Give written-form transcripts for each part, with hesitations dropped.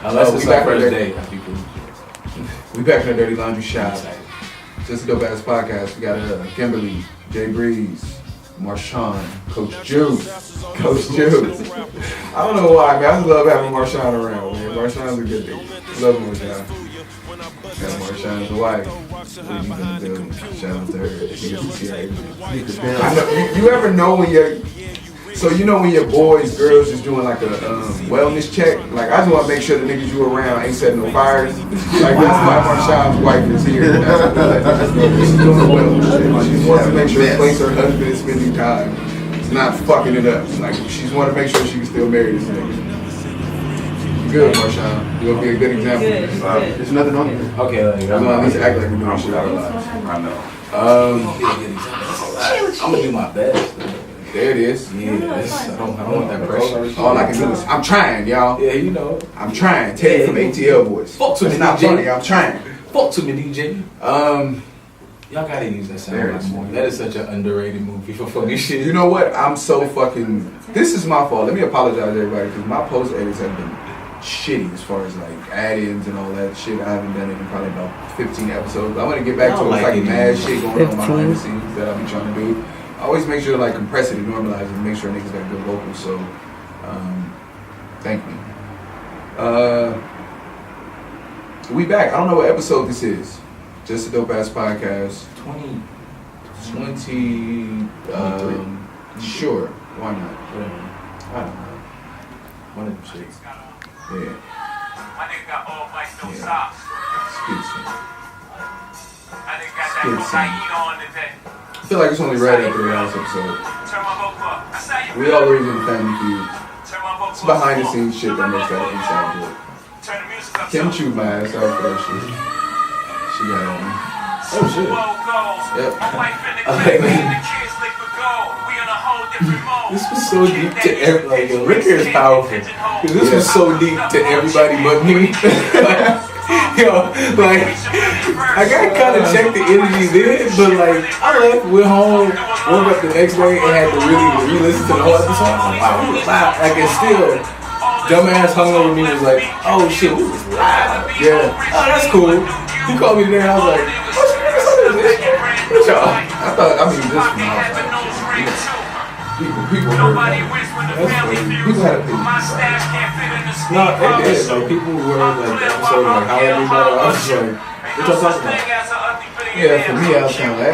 Unless it's our first day. We back in the Dirty Laundry Shop. Just a dope ass podcast. We got Kimberly, Jay Breeze, Marshawn, Coach Juice. I don't know why, man. I just love having Marshawn around, man. Marshawn's a good dude. Love Marshawn. Yeah, Marshawn's the wife. Shout out to her. She gets to see her everything. I know, you ever know when you're... So you know when your boys, girls is doing like a wellness check? Like I just want to make sure the niggas you around ain't setting no fires. Like that's why Marshawn's wife is here. She's doing a wellness check. She wants to make sure the place her husband is spending time is not fucking it up. Like she just want to make sure she can still marry this nigga. Good, Marshawn. You're gonna be a good example. There's nothing on here. Okay, like, I'm gonna at least act like we're doing shit out of lives. I know. I'm gonna do my best. There it is. Yeah, I don't want that pressure. All I can do is, I'm trying, y'all. Yeah, you know. I'm trying. Teddy from ATL Boys. Fuck to me, it's not DJ. funny, I'm trying. Fuck to me, DJ. Y'all gotta use that sound more. That is such an underrated movie for funny shit. You know what? I'm so fucking... This is my fault. Let me apologize to everybody because my post edits have been shitty as far as like add-ins and all that shit. I haven't done it in probably about 15 episodes. I want to get back to it. It's like mad shit going on behind the scenes that I'll be trying to do. I always make sure to like compress it and normalize it and make sure niggas got good vocals. So, thank me. We back. I don't know what episode this is. Just a dope ass podcast. 20. Sure. Why not? I don't know. One of them shits. Yeah. My nigga got all white, no socks. My nigga got that cocaine on today. I feel like it's only right after the last episode. We always in the family feud. It's behind the scenes shit that makes that inside joke. Kim chewed my ass out for that shit. She got on me. Oh shit. Yep. This was so deep to everybody. Like, Ricker is powerful. This was so deep to everybody but me. Yo, like, I gotta kind of check the energy then, but like, I left, went home, woke up the next day, and had to really re-listen to the whole episode. I was like, wow, we was loud. Like, and still, dumbass hungover me was like, oh shit, we was loud. Yeah. Oh, that's cool. He called me today, and I was like, what y'all? I mean, this from outside. People heard that. People had opinions. No, they did. Like, people were like, the episode, like, how everybody, I was like, what y'all talking about? Yeah, for me, I was kind of like,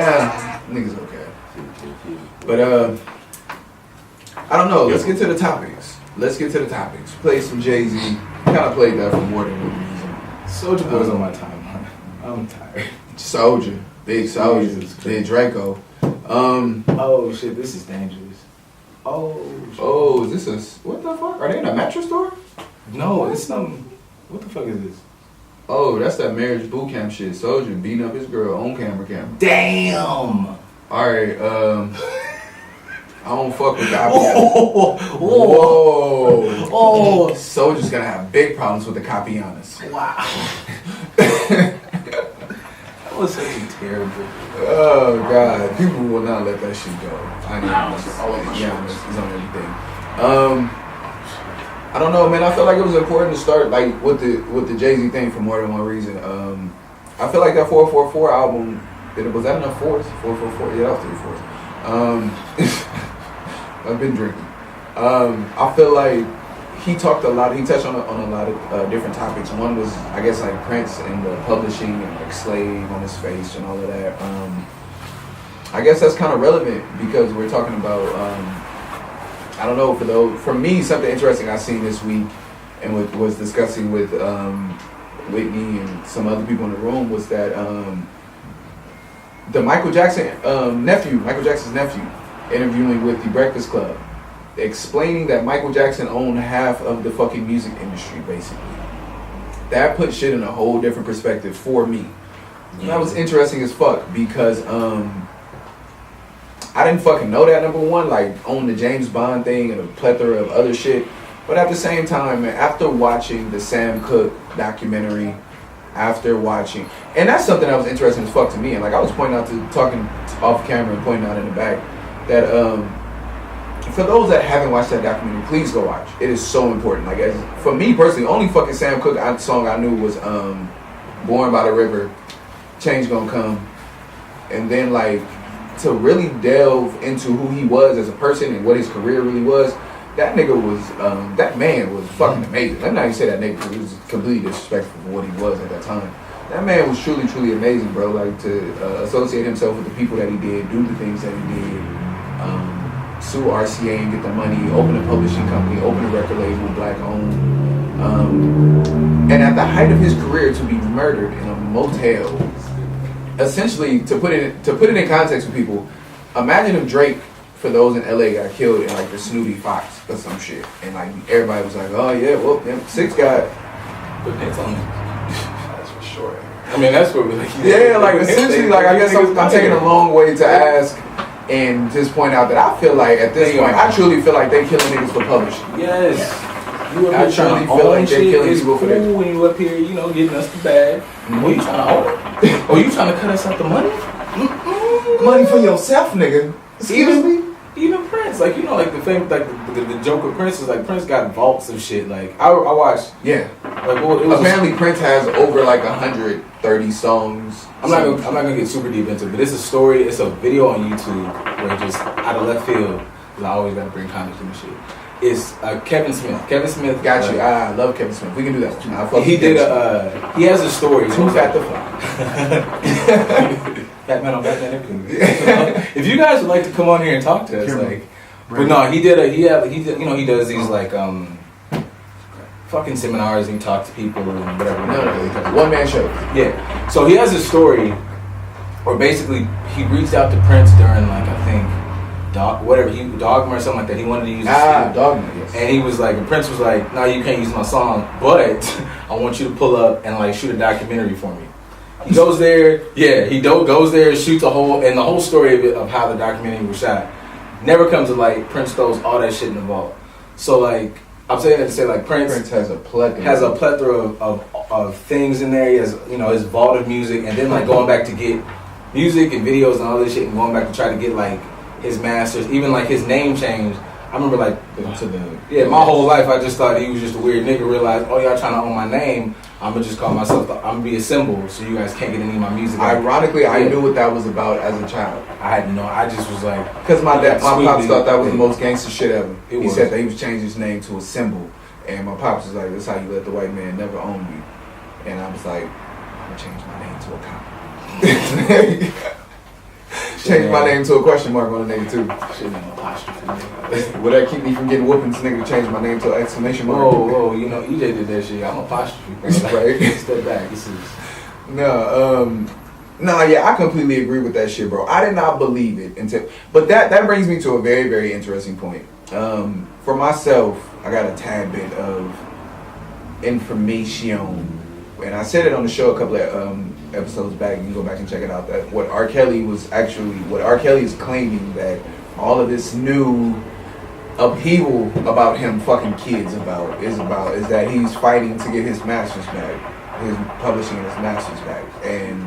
niggas okay. But, I don't know. Let's get to the topics. Play some Jay-Z. Kind of played that for more than one reason. Soulja Boy's on my timeline. I'm tired. Soulja. Big Soulja. Big Draco. Oh, shit, this is dangerous. Oh, is this a... What the fuck? Are they in a mattress store? No, it's some... What the fuck is this? Oh, that's that marriage boot camp shit. Soulja beating up his girl on camera. Damn! Alright, I don't fuck with that. Whoa! Soulja's gonna have big problems with the Capianas. Wow. That was such a terrible... Oh god, people will not let that shit go. I know. He's on everything. I don't know, man. I felt like it was important to start like with the Jay-Z thing for more than one reason. I feel like that 444 album. Was that enough fours? 444. Yeah, that was 3 fours. I've been drinking. I feel like he touched on a lot of different topics. One was, I guess, like Prince and the publishing and like Slave on his face and all of that. I guess that's kind of relevant because we're talking about, I don't know, for me, something interesting I seen this week and was discussing with Whitney and some other people in the room was that the Michael Jackson's nephew, interviewing with the Breakfast Club, explaining that Michael Jackson owned half of the fucking music industry, basically. That put shit in a whole different perspective for me. Yeah. That was interesting as fuck because I didn't fucking know that, number one, like on the James Bond thing and a plethora of other shit. But at the same time, man, after watching the Sam Cooke documentary, and that's something that was interesting as fuck to me. And like I was talking off camera and pointing out in the back that for those that haven't watched that documentary, please go watch. It is so important. Like, for me personally, only fucking Sam Cooke song I knew was "Born by the River," "Change Gonna Come," and then like to really delve into who he was as a person and what his career really was. That nigga was, that man was fucking amazing. Let me not even say that nigga because it was completely disrespectful for what he was at that time. That man was truly, truly amazing, bro. Like, to associate himself with the people that he did, do the things that he did, sue RCA and get the money, open a publishing company, open a record label, black owned. And at the height of his career, to be murdered in a motel. Essentially, to put it in context for people, imagine if Drake, for those in LA, got killed in like the Snooty Fox or some shit, and like everybody was like, "Oh yeah, well, them 6 got." But it's on. That's for sure. I mean, that's what we're like. Yeah, like essentially, like I guess I'm taking a long way to ask and just point out that I feel like at this point, I truly feel like they killing niggas for publishing. Yes. You I truly feel like they killing people for that. Cool when you up here, you know, getting us the bag. Oh, you trying to own it? Oh, you trying to cut us out the money? Money for yourself, nigga. Excuse me. Even Prince, like, you know, like the thing, like the joke with Prince is like Prince got vaults of shit. Like I watched. Yeah. Like, well, it was apparently Prince has over like 130 songs. I'm not gonna get super deep into it, but it's a story. It's a video on YouTube where just out of left field, because I always gotta bring context to the shit. It's Kevin Smith. Kevin Smith. Got you. I love Kevin Smith. We can do that. He did he has a story. Too fat to fly. Batman on Batman everything. If you guys would like to come on here and talk to us, like, but no, he did, you know, he does these like fucking seminars and he talks to people and whatever. No, one man show. Yeah. So he has a story where basically he reached out to Prince during like I think Dogma or something like that. He wanted to use Dogma, yes. And he was like, and Prince was like, no, you can't use my song, but I want you to pull up and like shoot a documentary for me. He goes there, goes there, shoots a whole, and the whole story of how the documentary was shot never comes to light. Prince throws all that shit in the vault. So like, I'm saying that to say like Prince has a plethora of things in there. He has, you know, his vault of music, and then like going back to get music and videos and all this shit, and going back to try to get like his masters, even like his name changed. I remember like my whole life I just thought he was just a weird nigga. Realized, oh, y'all trying to own my name. I'm gonna just call myself. I'm gonna be a symbol, so you guys can't get any of my music. Ironically, I knew what that was about as a child. I had no. I just was like, because my pops thought that was the most gangster shit ever. He said that he was changing his name to a symbol, and my pops was like, "That's how you let the white man never own you." And I was like, "I'm gonna change my name to a comma." Change my name to a question mark on a nigga too. Shit, an apostrophe. Would that keep me from getting whooping? This nigga to change my name to an exclamation mark. Whoa, you know, EJ did that shit. I'm apostrophe. Right. Step back. This is. Yeah, I completely agree with that shit, bro. I did not believe it but that brings me to a very, very interesting point. For myself, I got a tad bit of information, and I said it on the show a couple of episodes back. You can go back and check it out. That what R. Kelly is claiming that all of this new upheaval about him fucking kids is that he's fighting to get his masters back, his publishing his masters back, and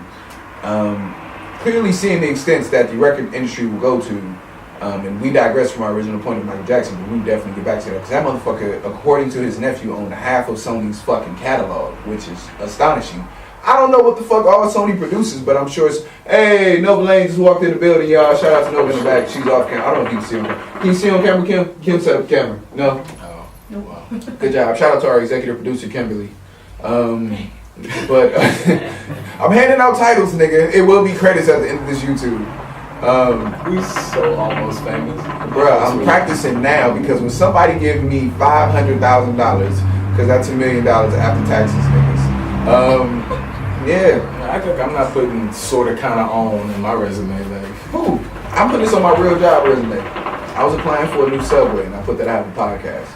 clearly seeing the extents that the record industry will go to. And we digress from our original point of Michael Jackson, but we definitely get back to that because that motherfucker, according to his nephew, owned half of Sony's fucking catalog, which is astonishing. I don't know what the fuck all Sony produces, but I'm sure it's, hey, Nova Lane just walked in the building, y'all. Shout out to Nova in the back. She's off camera. I don't know if you can see on camera. Can you see on camera, Kim? Kim set up the camera. No? Oh. Wow. Good job. Shout out to our executive producer, Kimberly. But I'm handing out titles, nigga. It will be credits at the end of this YouTube. We so almost famous. Bruh, I'm practicing now because when somebody give me $500,000, because that's $1 million after taxes, niggas. Yeah. I think I'm not putting sort of kind of on in my resume. Like, who? I'm putting this on my real job resume. I was applying for a new Subway and I put that out in the podcast.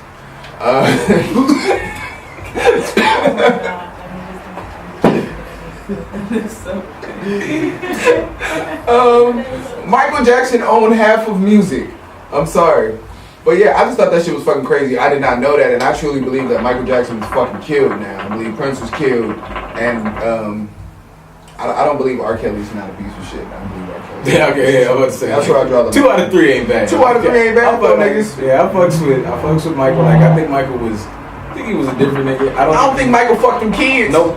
Michael Jackson owned half of music. I'm sorry. But yeah, I just thought that shit was fucking crazy. I did not know that, and I truly believe that Michael Jackson was fucking killed now. I believe Prince was killed, and I don't believe R. Kelly's not a piece of shit. I don't believe R. Kelly. Yeah, okay, yeah, I'm about to say. That's where I draw the line. 2 out of 3 ain't bad. 2 out of 3 ain't bad, though, niggas. Yeah, I fucks with Michael. Like, I think Michael was, I think he was a different nigga. I don't think Michael fucked them kids. Nope.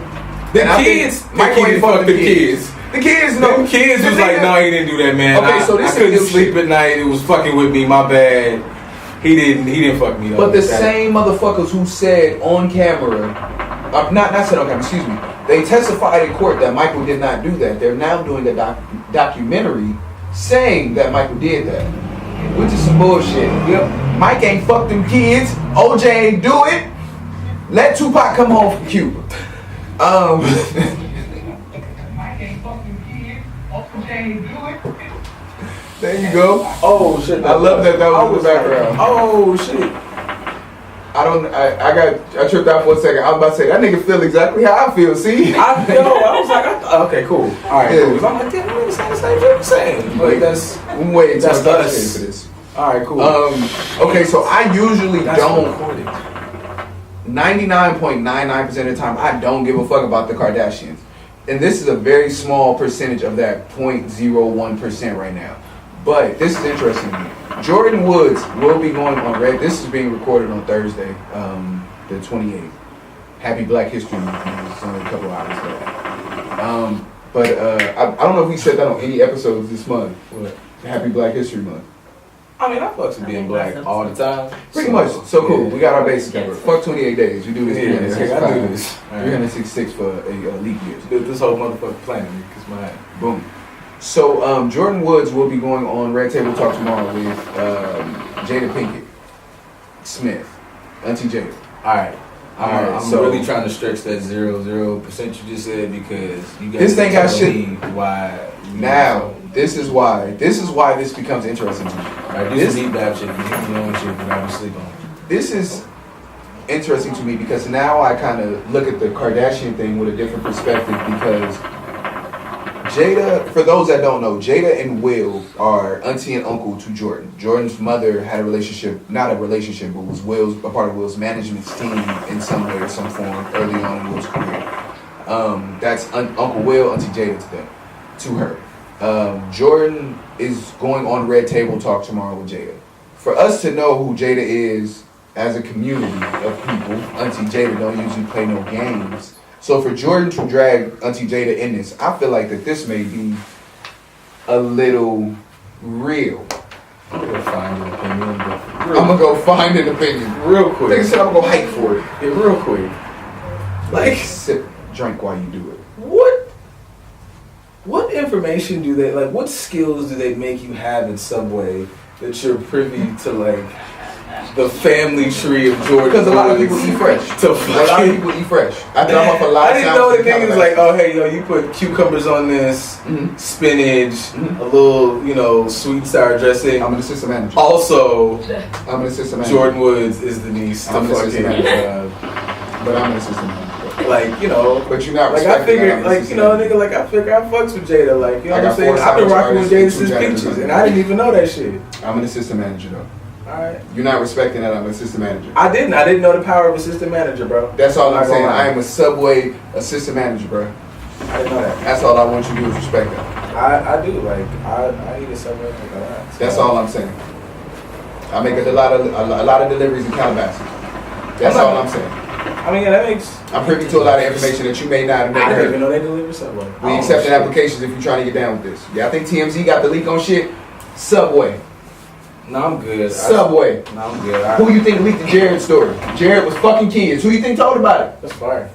The kids, Michael ain't fucked the kids. The kids, no. Them kids was like, no, he didn't do that, man. Okay, so this I couldn't sleep at night. It was fucking with me. My bad. He didn't fuck me up. But the same motherfuckers who said on camera, not said on camera, excuse me, they testified in court that Michael did not do that. They're now doing a documentary saying that Michael did that, which is some bullshit. Yep. Mike ain't fucked them kids. OJ ain't do it. Let Tupac come home from Cuba. There you go. Oh shit! I love that was in the background. Oh shit! I tripped out for a second. I was about to say that nigga feel exactly how I feel. See? I was like, okay, cool. All right, cool. I'm like, damn, I'm saying the same shit I'm saying. Like that's wait, that's us for this. All right, cool. Okay, so I usually don't. 99.99% of the time, I don't give a fuck about the Kardashians, and this is a very small percentage of that 0.01% right now. But this is interesting to me. Jordyn Woods will be going on Red. This is being recorded on Thursday, the 28th. Happy Black History Month. It's only a couple hours left. But I don't know if we said that on any episodes this month. What? Happy Black History Month. I mean, I fucks with being black all the time. Pretty much. So cool. Yeah. We got our bases covered. Fuck 28 days. We do this 365. I do this. 366 for a leap year. Do this whole motherfucking planet. Kiss my ass. Boom. So Jordyn Woods will be going on Red Table Talk tomorrow with Jada Pinkett Smith, Auntie Jada. All right. I'm so, really trying to stretch that 0% you just said because you guys. This thing got shit. Why? Now this is why this becomes interesting to me. Right, this is deep dive shit. You know shit that I was sleep on. This is interesting to me because now I kind of look at the Kardashian thing with a different perspective because. Jada, for those that don't know, Jada and Will are auntie and uncle to Jordyn. Jordyn's mother had a relationship, not a relationship, but was a part of Will's management team in some way or some form early on in Will's career. That's Uncle Will, Auntie Jada to her. Jordyn is going on Red Table Talk tomorrow with Jada. For us to know who Jada is as a community of people, Auntie Jada don't usually play no games. So for Jordyn to drag Auntie Jada in this, I feel like that this may be a little real. I'm gonna find an opinion. I'm gonna go find an opinion real quick. Nigga said I'm gonna go hike for it. Yeah, real quick. Like sip, drink while you do it. What information do they like? What skills do they make you have in Subway that you're privy to like? The family tree of Jordyn. Because a lot of people eat fresh. A lot of people eat fresh. I drop off a lot. I didn't know the niggas like, oh hey, yo, you put cucumbers on this, spinach, a little, sweet sour dressing. I'm an assistant manager. Also, I'm an assistant manager. Jordyn Woods is the niece. I'm an assistant manager. But I'm an assistant manager. Like, But you're not like I figured, like, nigga, like I figure I fucks with Jada, like, you know what I'm saying? I've been rocking with Jada since Peaches, and I didn't even know that shit. I'm an assistant manager though. Alright. You're not respecting that I'm an assistant manager. I didn't know the power of assistant manager, bro. That's all I'm saying. I am a Subway assistant manager, bro. I didn't know that. That's all I want you to do is respect that. I do, like, I eat a Subway like that. That's all I'm saying. I make a lot of deliveries in Calabasas. That's all I'm saying. I mean, yeah, that makes... I'm privy to a lot of information that you may not have never heard. I didn't heard. even know they deliver Subway. We accepting applications if you're trying to get down with this. Yeah, I think TMZ got the leak on shit. Subway. No, I'm good. Subway. No, I'm good. Who you think leaked the Jared story? Jared was fucking kids. Who you think told about it? That's fire.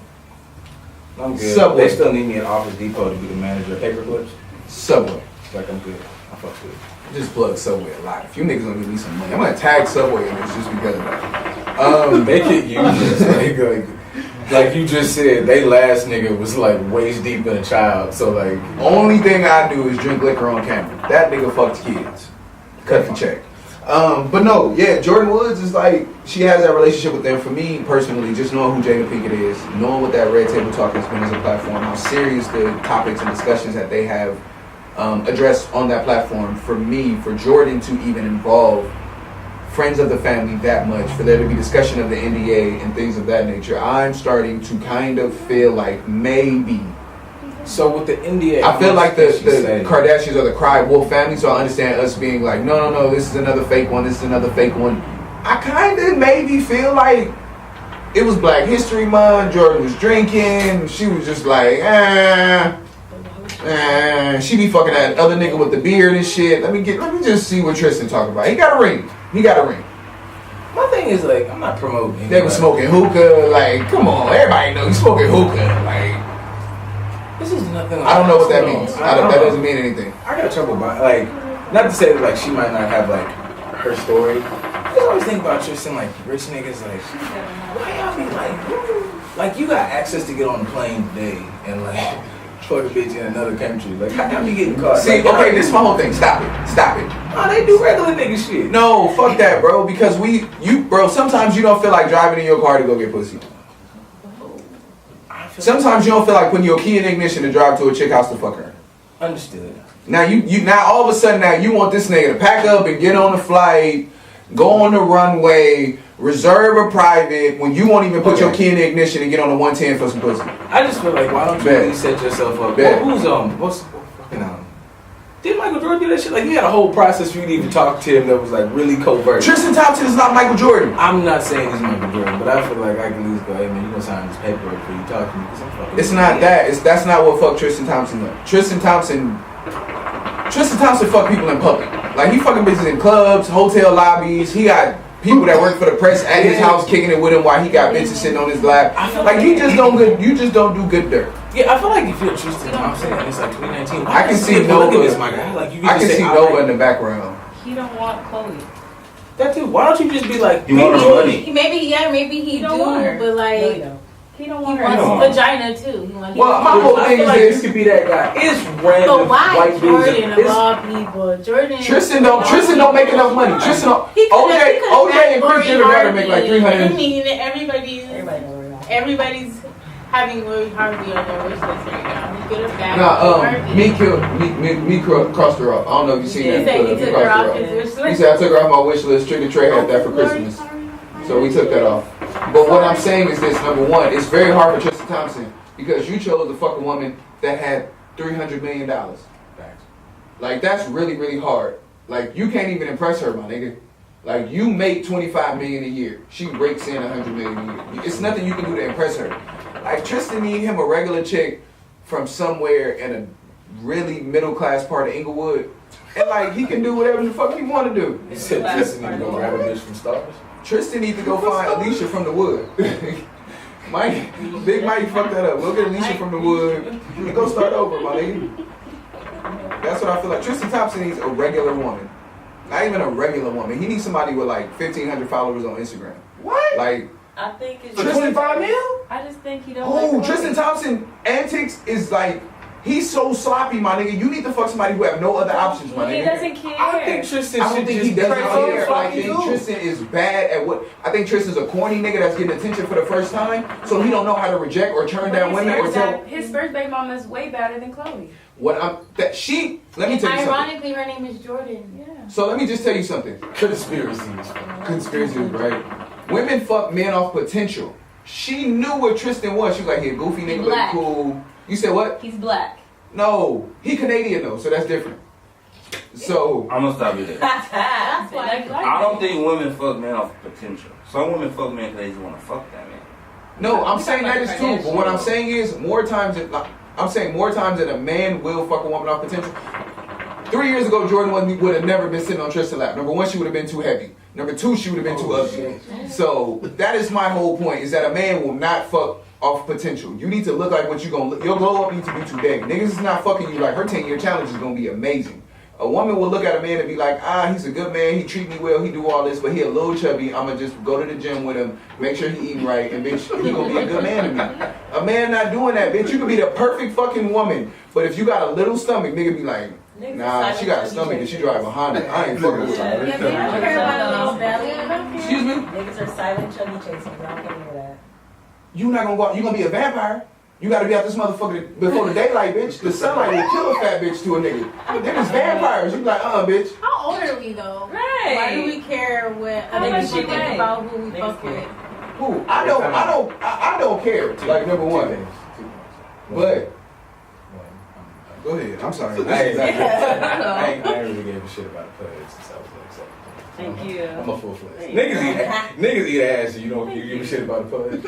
I'm good. Subway. They still need me at Office Depot to be the manager of paper clips. Subway. Like, I'm good. I fuck with it. Just plug Subway a lot. If you niggas gonna give me some money, I'm gonna tag Subway in this just because of that. Make it useless. Like you just said, they last nigga was like waist deep in a child. So like, only thing I do is drink liquor on camera. That nigga fucks kids. Cut the check. But no, yeah, Jordyn Woods is like, she has that relationship with them. For me personally, just knowing who Jada Pinkett is, knowing what that Red Table Talk has been as a platform, how serious the topics and discussions that they have addressed on that platform. For me, for Jordyn to even involve friends of the family that much, for there to be discussion of the NDA and things of that nature, I'm starting to kind of feel like maybe So with the India, I feel like the Kardashians are the cry wolf family, so I understand us being like, no, this is another fake one, this is another fake one. I kind of maybe feel like it was Black History Month, Jordyn was drinking, she was just like, she be fucking that other nigga with the beard and shit. Let me just see what Tristan talking about. He got a ring. My thing is like, I'm not promoting. They was smoking hookah, like, come on, everybody know you smoking hookah, like. This is nothing. I don't know what that means. That doesn't mean anything. I got trouble about like, not to say that like she might not have like her story. I just always think about Tristan, like rich niggas, like why y'all be like you got access to get on a plane today and like fuck a bitch in another country. Like how y'all be getting caught? See, like, okay, this is my whole thing. Stop it. Oh, they do regular nigga shit. No, fuck that, bro. Because bro, sometimes you don't feel like driving in your car to go get pussy. Sometimes you don't feel like putting your key in the ignition to drive to a chick house to fuck her. Understood. Now now all of a sudden now you want this nigga to pack up and get on the flight, go on the runway, reserve a private when you won't even put your key in the ignition and get on the 110 for some pussy. I just feel like why don't you really set yourself up? Who's fucking did Michael Jordan do that shit? Like, he had a whole process for you to even talk to him that was like really covert. Tristan Thompson is not Michael Jordan. I'm not saying he's Michael Jordan, but I feel like I can at least go, hey man, you gonna sign this paperwork before you talk to me? It's not that. That's not what fucked Tristan Thompson up. Tristan Thompson fuck people in public. Like, he fucking bitches in clubs, hotel lobbies. He got people that work for the press at his house kicking it with him while he got bitches sitting on his lap. Like, you just don't do good dirt. Yeah, I feel like if you're Tristan Thompson and it's like 2019, I can see Nova. Like, I can see Nova in the background. He don't want Chloe. That too. Why don't you just be like, Maybe he don't do, want her. but like. No. He wants vagina too. He wants Well, my whole I thing feel is like this. you could be that guy. It's random. But why white Jordyn dudes. of all people? Tristan don't make enough money. OJ and Chris Jenner gotta make like 300. I mean, everybody's having Lori Harvey on their wish list right now. He could have back Me crossed her off. I don't know if you seen that. He took her off his wish list. He said I took her off my wish list. Trick or Trey had that for Christmas, so we took that off. But what I'm saying is this: number one, it's very hard for Tristan Thompson because you chose to fuck a woman that had $300 million. Like, that's really, really hard. Like, you can't even impress her, my nigga. Like, you make $25 million a year. She rakes in $100 million a year. It's nothing you can do to impress her. Like, Tristan need him a regular chick from somewhere in a really middle class part of Inglewood, and like he can do whatever the fuck he want to do. You said Tristan need to go grab a bitch from Stars. Tristan need to go find Alicia from the wood. Big Mike fucked that up. We'll get Alicia from the wood and go start over, my nigga. That's what I feel like. Tristan Thompson needs a regular woman. Not even a regular woman. He needs somebody with like 1,500 followers on Instagram. What? Like, I think it's for 25 mil? I just think he don't like Tristan Thompson antics is like, he's so sloppy, my nigga. You need to fuck somebody who have no other options, my nigga. He doesn't care. I think Tristan I don't should think just he doesn't crack on care. the I fucking think dude. Tristan is bad at what. I think Tristan's a corny nigga that's getting attention for the first time, so he don't know how to reject or turn down women or tell. His first baby mama is way better than Chloe. Let me tell you something. Ironically, her name is Jordyn. Yeah. So let me just tell you something. Conspiracy, right? Women fuck men off potential. She knew what Tristan was. She was like, he a goofy nigga, look cool. You said what? He's black. No, he Canadian though, so that's different. So I'm gonna stop you there. That's why I don't think women fuck men off potential. Some women fuck men because they just want to fuck that man. no, I'm saying that is true. But what I'm saying is more times than a man will fuck a woman off potential. 3 years ago, Jordyn would have never been sitting on Tristan's lap. Number one, she would have been too heavy. Number two, she would have been too ugly. So that is my whole point: is that a man will not fuck off potential. You need to look like what you gonna look. Your glow up needs to be today. Niggas is not fucking you like her 10-year challenge is gonna be amazing. A woman will look at a man and be like, he's a good man, he treat me well, he do all this, but he a little chubby. I'ma just go to the gym with him, make sure he eating right, and bitch, he gonna be a good man to me. A man not doing that, bitch. You could be the perfect fucking woman, but if you got a little stomach, nigga be like, nah, she got a stomach and she drive a Honda. I ain't fucking with her. Yeah, they don't care about a little belly. Excuse me? Niggas are silent chubby chasers. I don't care that. You not gonna go out, you gonna be a vampire. You gotta be out this motherfucker before the daylight, bitch. The sunlight will kill a fat bitch to a nigga. Niggas vampires. You be like, bitch. How old are we though? Right. Why do we care what How other much people you think weigh? about who we fuck with? Who? I don't care. Like, number one. But Go ahead. I'm sorry. I ain't really gave a shit about the pudge since I was like 7. Thank you. I'm a full fledged. Niggas eat ass and you give a shit about the pudge.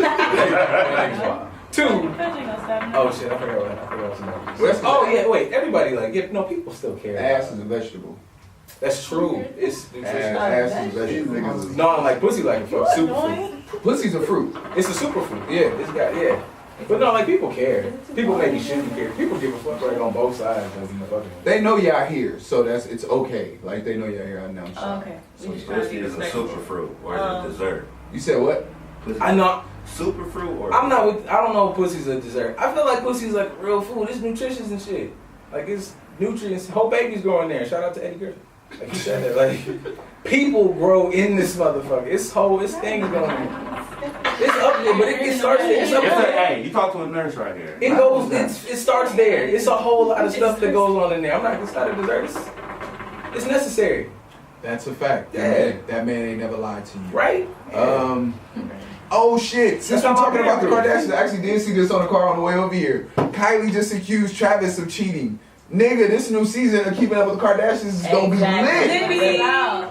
Two. Oh shit, I forgot what Oh yeah, wait. Everybody people still care. Ass is a vegetable. That's true. It's nutritious. Ass is a vegetable. No, I'm like pussy like a fruit. Superfood. Pussy's a fruit. It's a superfood. Yeah. But no, like people care. People maybe shouldn't care. People give a fuck on both sides. They know y'all here, so it's okay. Like they know y'all here. I know. Okay. So pussy is a superfruit or is it dessert? You said what? Pussy I know. Superfruit or I don't know if pussy's a dessert. I feel like pussy's like real food. It's nutritious and shit. Like it's nutrients. Whole babies growing there. Shout out to Eddie Griffin. Like you said that. Like people grow in this motherfucker. It's things going on. It's up there, but it starts there. It's up there. Hey, you talk to a nurse right here. It starts there. It's a whole lot of stuff that goes on in there. It's not a dessert. It's necessary. That's a fact. Yeah. That man ain't never lied to you. Right? Oh shit. Since That's I'm talking about the about Kardashians, I actually did see this on the car on the way over here. Kylie just accused Travis of cheating. Nigga, this new season of Keeping Up with the Kardashians is gonna be lit.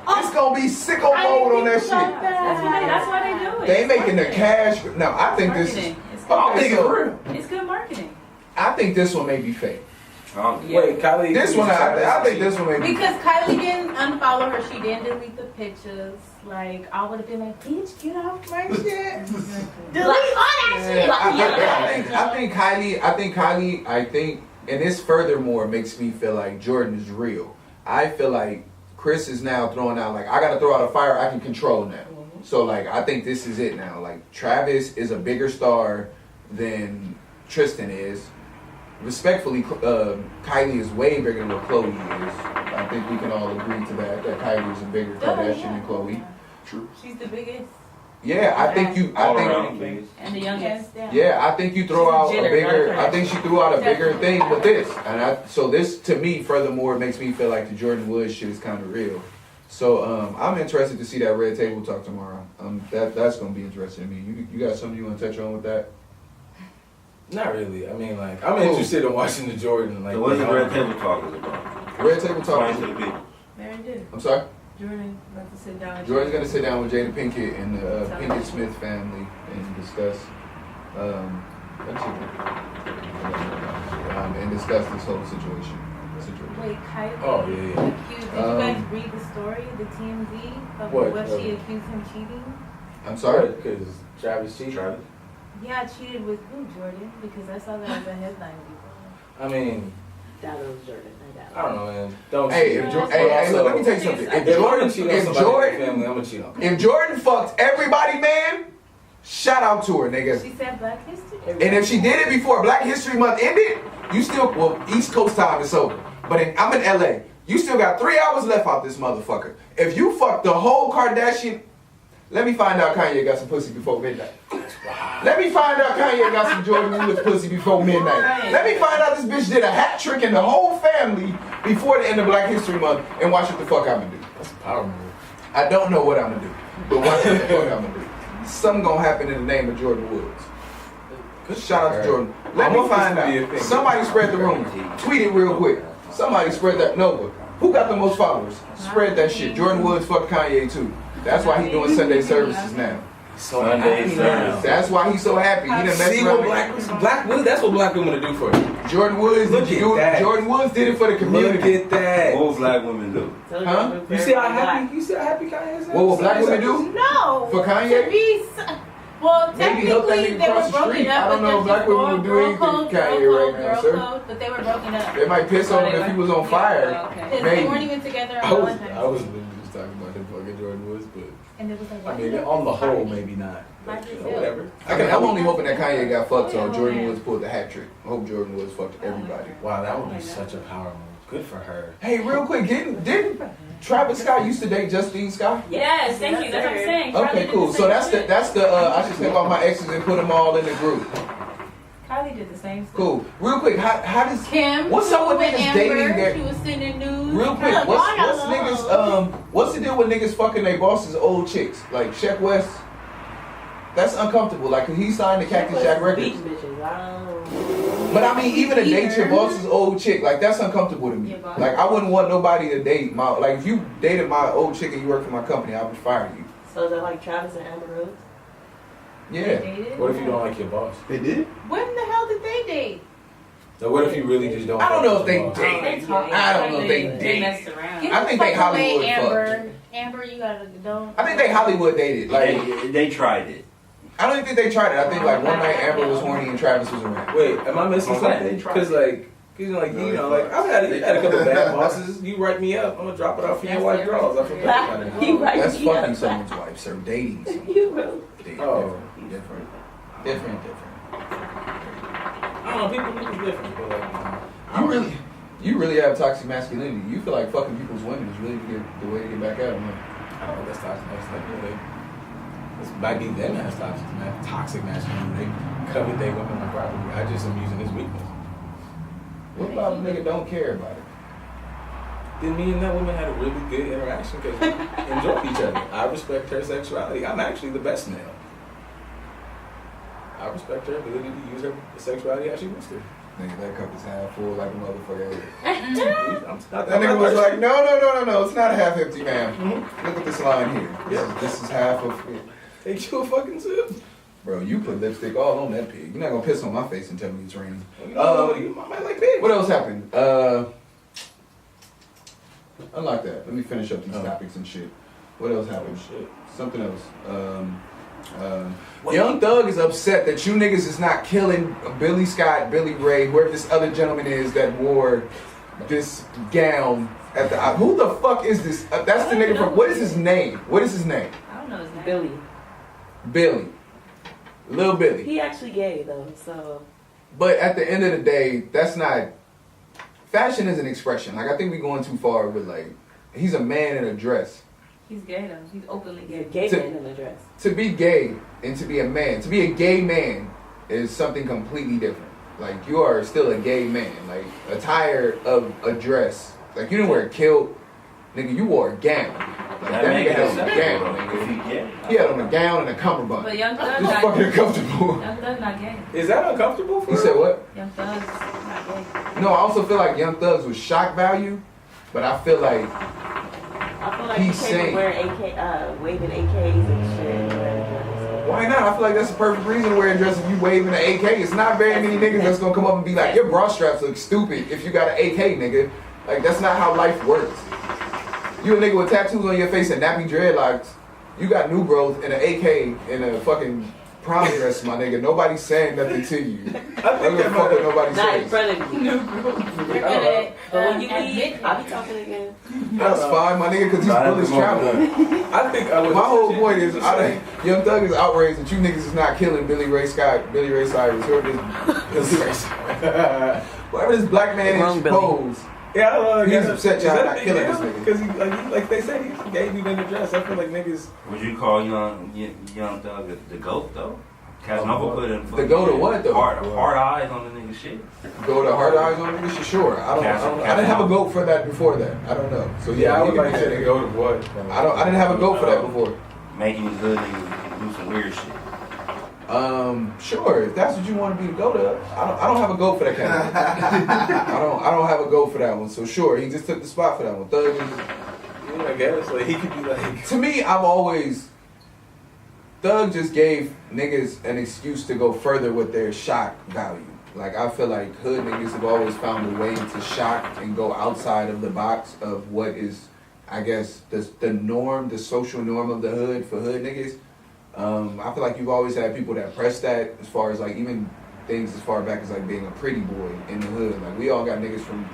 It's gonna be sicko mode on that shit. That's why they do it. They making the cash. No, I think this is. I think it's real. It's good marketing. I think this one may be fake. Wait, Kylie. This one, I think this one may be. Because Kylie didn't unfollow her, she didn't delete the pictures. Like, I would have been like, bitch, get off my shit. Delete all that shit. I think, and this furthermore makes me feel like Jordyn is real. I feel like Chris is now throwing out, like, I gotta throw out a fire I can control now. So, like, I think this is it now. Like, Travis is a bigger star than Tristan is. Respectfully, Kylie is way bigger than what Khloe is. I think we can all agree to that Kylie is a bigger Kardashian than Khloe. True. She's the biggest. Yeah, I think And the youngest. yeah, I think you throw out a bigger. I think she threw out a bigger thing with this, and so this to me, furthermore, makes me feel like the Jordyn Woods shit is kind of real. So I'm interested to see that Red Table Talk tomorrow. That's gonna be interesting to me. You got something you want to touch on with that? Not really. I mean, like, I'm interested in watching the Jordyn. Like, So what's the Red Table Talk is about? Red Table Talk. Explain to the people. Very good. I'm sorry. Jordyn about to sit down. Jordyn's gonna sit down with Jada Pinkett and the Pinkett Smith family and discuss, this whole situation. Wait, Kylie Oh, yeah. accused, did you guys read the story, the TMZ, of what she accused him cheating? I'm sorry? Because Travis cheated. Yeah, cheated with who, Jordyn? Because I saw that as a headline before. I mean, That was Jordyn. I don't know, man. Don't Hey, cheat. hey, look, let me tell you something. If Jordyn cheats on somebody in the family, I'm gonna cheat on her. If Jordyn fucked everybody, man, shout out to her, nigga. She said Black History. And if she did it before Black History Month ended, you still, East Coast time is over. But I'm in LA. You still got 3 hours left out this motherfucker. If you fuck the whole Kardashian, let me find out Kanye got some pussy before midnight. Let me find out Kanye got some Jordyn Woods pussy before midnight. Let me find out this bitch did a hat trick in the whole family before the end of Black History Month and watch what the fuck I'm gonna do. That's a power move. I don't know what I'm gonna do, but watch what the fuck I'm gonna do. Something gonna happen in the name of Jordyn Woods. Good shout out to Jordyn. Let me find out. Somebody spread the rumor. Tweet it real quick. Somebody spread that. Nova. Who got the most followers? Spread that shit. Jordyn Woods fucked Kanye too. That's why he doing Sunday services now. Sunday services. That's why he's so happy. He done messed See around. what black women, that's what black women do for you. Jordyn Woods. Look at that. Jordyn Woods did it for the community. Look at that. What will black women do? Huh? You see how happy Kanye is? What will black women do? No. For Kanye? To be, well, Maybe help that technically nigga they cross were the broken street. up. I don't but know if they're black just women would do girl anything code, to Kanye right now, sir. code, but they were broken up. They might piss on him if he was on fire. Because Maybe. they weren't even together on I was Valentine's. literally just talking about him fucking Jordyn Woods, but And it was like, I mean, on the whole, maybe not. But, whatever. I'm only hoping that Kanye got fucked so Jordyn Woods pulled the hat trick. I hope Jordyn Woods fucked everybody. Wow, that would be such a power move. Good for her. Hey, real quick, didn't Travis Scott used to date Justine Scott? Yes, thank you. That's what I'm saying. Okay, cool. So that's the I should take all my exes and put them all in the group. Kylie did the same thing. Cool. Real quick, how does Kim, what's up with niggas Amber, dating that? She was sending news. Real quick, Look, what's all y'all niggas what's the deal with niggas fucking their bosses old chicks like Sheck West? That's uncomfortable. Like, he signed the Cactus Jack records. Beach bitches. I don't know. But I mean, even a date your boss's old chick, like that's uncomfortable to me. Your boss. Like I wouldn't want nobody to date my, like if you dated my old chick and you work for my company, I would fire you. So is that like Travis and Amber Rose? Yeah. Dated? What if you don't like your boss? They did? When the hell did they date? So what if you really just don't? I don't know if they fuck with your boss? dated. talk- I don't know if they They dated. messed around. You I don't think they fuck away Hollywood Amber. Amber, you gotta don't. I think they Hollywood dated. Like They tried it. I don't even think they tried it. I think like one night Amber was horny and Travis was around. Wait, am I missing Okay. something? Because like, you know, like I've had a couple of bad bosses. You write me up, I'm gonna drop it off for your That's wife different. draws. I feel bad. You right. That's fucking someone's wife, sir. Dating someone. You will. Dating. Oh. Different. I don't know, people's different, but like, You really have toxic masculinity. You feel like fucking people's women is really the way to get back at them. I don't know, that's toxic masculinity. This might be them as toxic masculinity. They covet their women on property. I just am using his weakness. What about a nigga don't care about it? Then me and that woman had a really good interaction because we enjoyed each other. I respect her sexuality. I'm actually the best male. I respect her ability to use her sexuality how she wants to. Nigga, that cup is half full like a motherfucker. I'm not That nigga was like, no, it's not half empty, man. Mhm. Look at this line here. This is half of it. Take you a fucking sip. Bro, you put lipstick all on that pig. You're not gonna piss on my face and tell me it's raining. You might like pigs. What else happened? Unlike that. Let me finish up these topics and shit. What else happened? Shit. Something else. Young Thug is upset that you niggas is not killing Billy Scott, Billy Ray, whoever this other gentleman is that wore this gown at the. Who the fuck is this? That's the nigga from. What is his name? What is his name? I don't know his name. Billy. Billy. Lil Billy. He actually gay though, so. But at the end of the day, that's not. Fashion is an expression. Like I think we're going too far with like. He's a man in a dress. He's gay though. He's openly He's a gay. gay man in a dress. To be gay and to be a man, to be a gay man is something completely different. Like you are still a gay man. Like attire of a dress. Like you didn't wear a kilt, nigga. You wore a gown. Like that nigga had on a gown. Nigga. He had on a gown and a cummerbund. But Young Thug's It's not fucking gay. uncomfortable. Young Thug's not gay. Is that uncomfortable for You her? said what? Young Thug's not gay. No, I also feel like Young Thugs was shock value, but I feel like I feel like He's he came saying- wearing waving AKs and shit. why not? I feel like that's the perfect reason to wear a dress if you waving an AK. It's not very many niggas that's gonna come up and be like, your bra straps look stupid if you got an AK, nigga. Like that's not how life works. You a nigga with tattoos on your face and nappy dreadlocks. You got new growth and an AK and a fucking prom dress, my nigga. Nobody's saying nothing to you. I don't give a fuck what nobody Not in says. front of you. They're gonna But when you admit leave, I'll be talking again. That's fine, my nigga, because these bullets travel. I think I would. My whole point is, Young Thug is outraged that you niggas is not killing Billy Ray Scott, Billy Ray Cyrus, whoever this black man Wrong is Billy. posed. Yeah, I don't know. He's upset y'all not killing this nigga. Because like they said, he gave you in the dress. I feel like niggas. Would you call Young Thug the GOAT though? Casanova put in The GOAT of what, though? Hard eyes on the nigga shit. Go to hard eyes on this shit, sure. I didn't have a goat for that before that. I don't know. So Yeah, I would you like can to be that go to what? nigga. I didn't have a goat for that before. Making good niggas do some weird shit. Sure, if that's what you want to be the goat of, I don't have a goat for that kind of I don't have a goat for that one. So sure, he just took the spot for that one. Thug is, I guess like he could be like. to me, Thug just gave niggas an excuse to go further with their shock value. Like I feel like hood niggas have always found a way to shock and go outside of the box of what is, I guess, the norm, the social norm of the hood for hood niggas. I feel like you've always had people that press that as far as like even things as far back as like being a pretty boy in the hood. Like we all got niggas from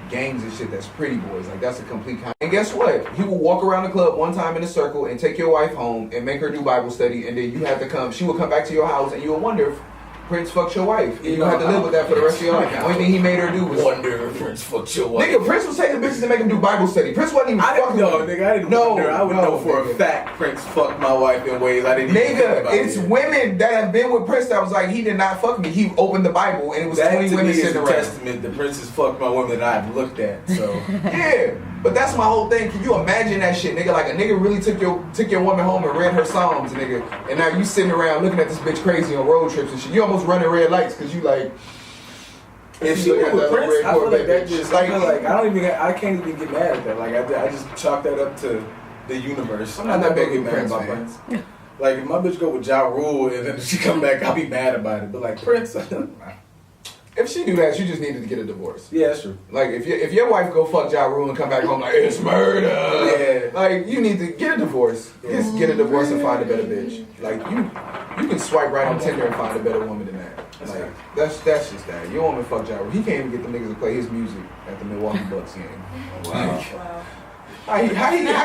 gangs and shit that's pretty boys. Like that's a complete and guess what? He will walk around the club one time in a circle and take your wife home and make her do Bible study, and then you have to come. She will come back to your house and you will wonder if Prince fucked your wife. And you have to live with that for the rest of your life. The only thing he made her do was Wonder if Prince fucked your wife. Nigga, Prince was taking bitches to make him do Bible study. Prince wasn't even I didn't fucking know, with him. nigga. I didn't wonder. I would know for a fact Prince fucked my wife in ways I didn't even think Nigga, about. it's women that have been with Prince that was like, he did not fuck me. He opened the Bible and it was that 20 to women me is sitting a around. testament. The Prince has fucked my woman that I've looked at. So Yeah, but that's my whole thing. Can you imagine that shit, nigga? Like a nigga really took your woman home and read her psalms, nigga, and now you sitting around looking at this bitch crazy on road trips and shit. You almost running red lights because you like, If she Look was at with that Prince, red I feel like Corvette that bitch. just, I feel like I can't even get mad at that. Like I just chalk that up to the universe. I'm not that big gonna of a get mad Prince about fan. Like if my bitch go with Ja Rule and then she come back, I'll be mad about it. But like Prince, If she do that, she just needed to get a divorce. yeah, that's true. Like if your wife go fuck Ja Rule and come back home like it's murder, Yeah. like you need to get a divorce. Just get a divorce and find a better bitch. Like you can swipe right on Tinder and find a better woman than that. Like that's just that. Your woman fuck Ja Rule. He can't even get the niggas to play his music at the Milwaukee Bucks game. Wow. How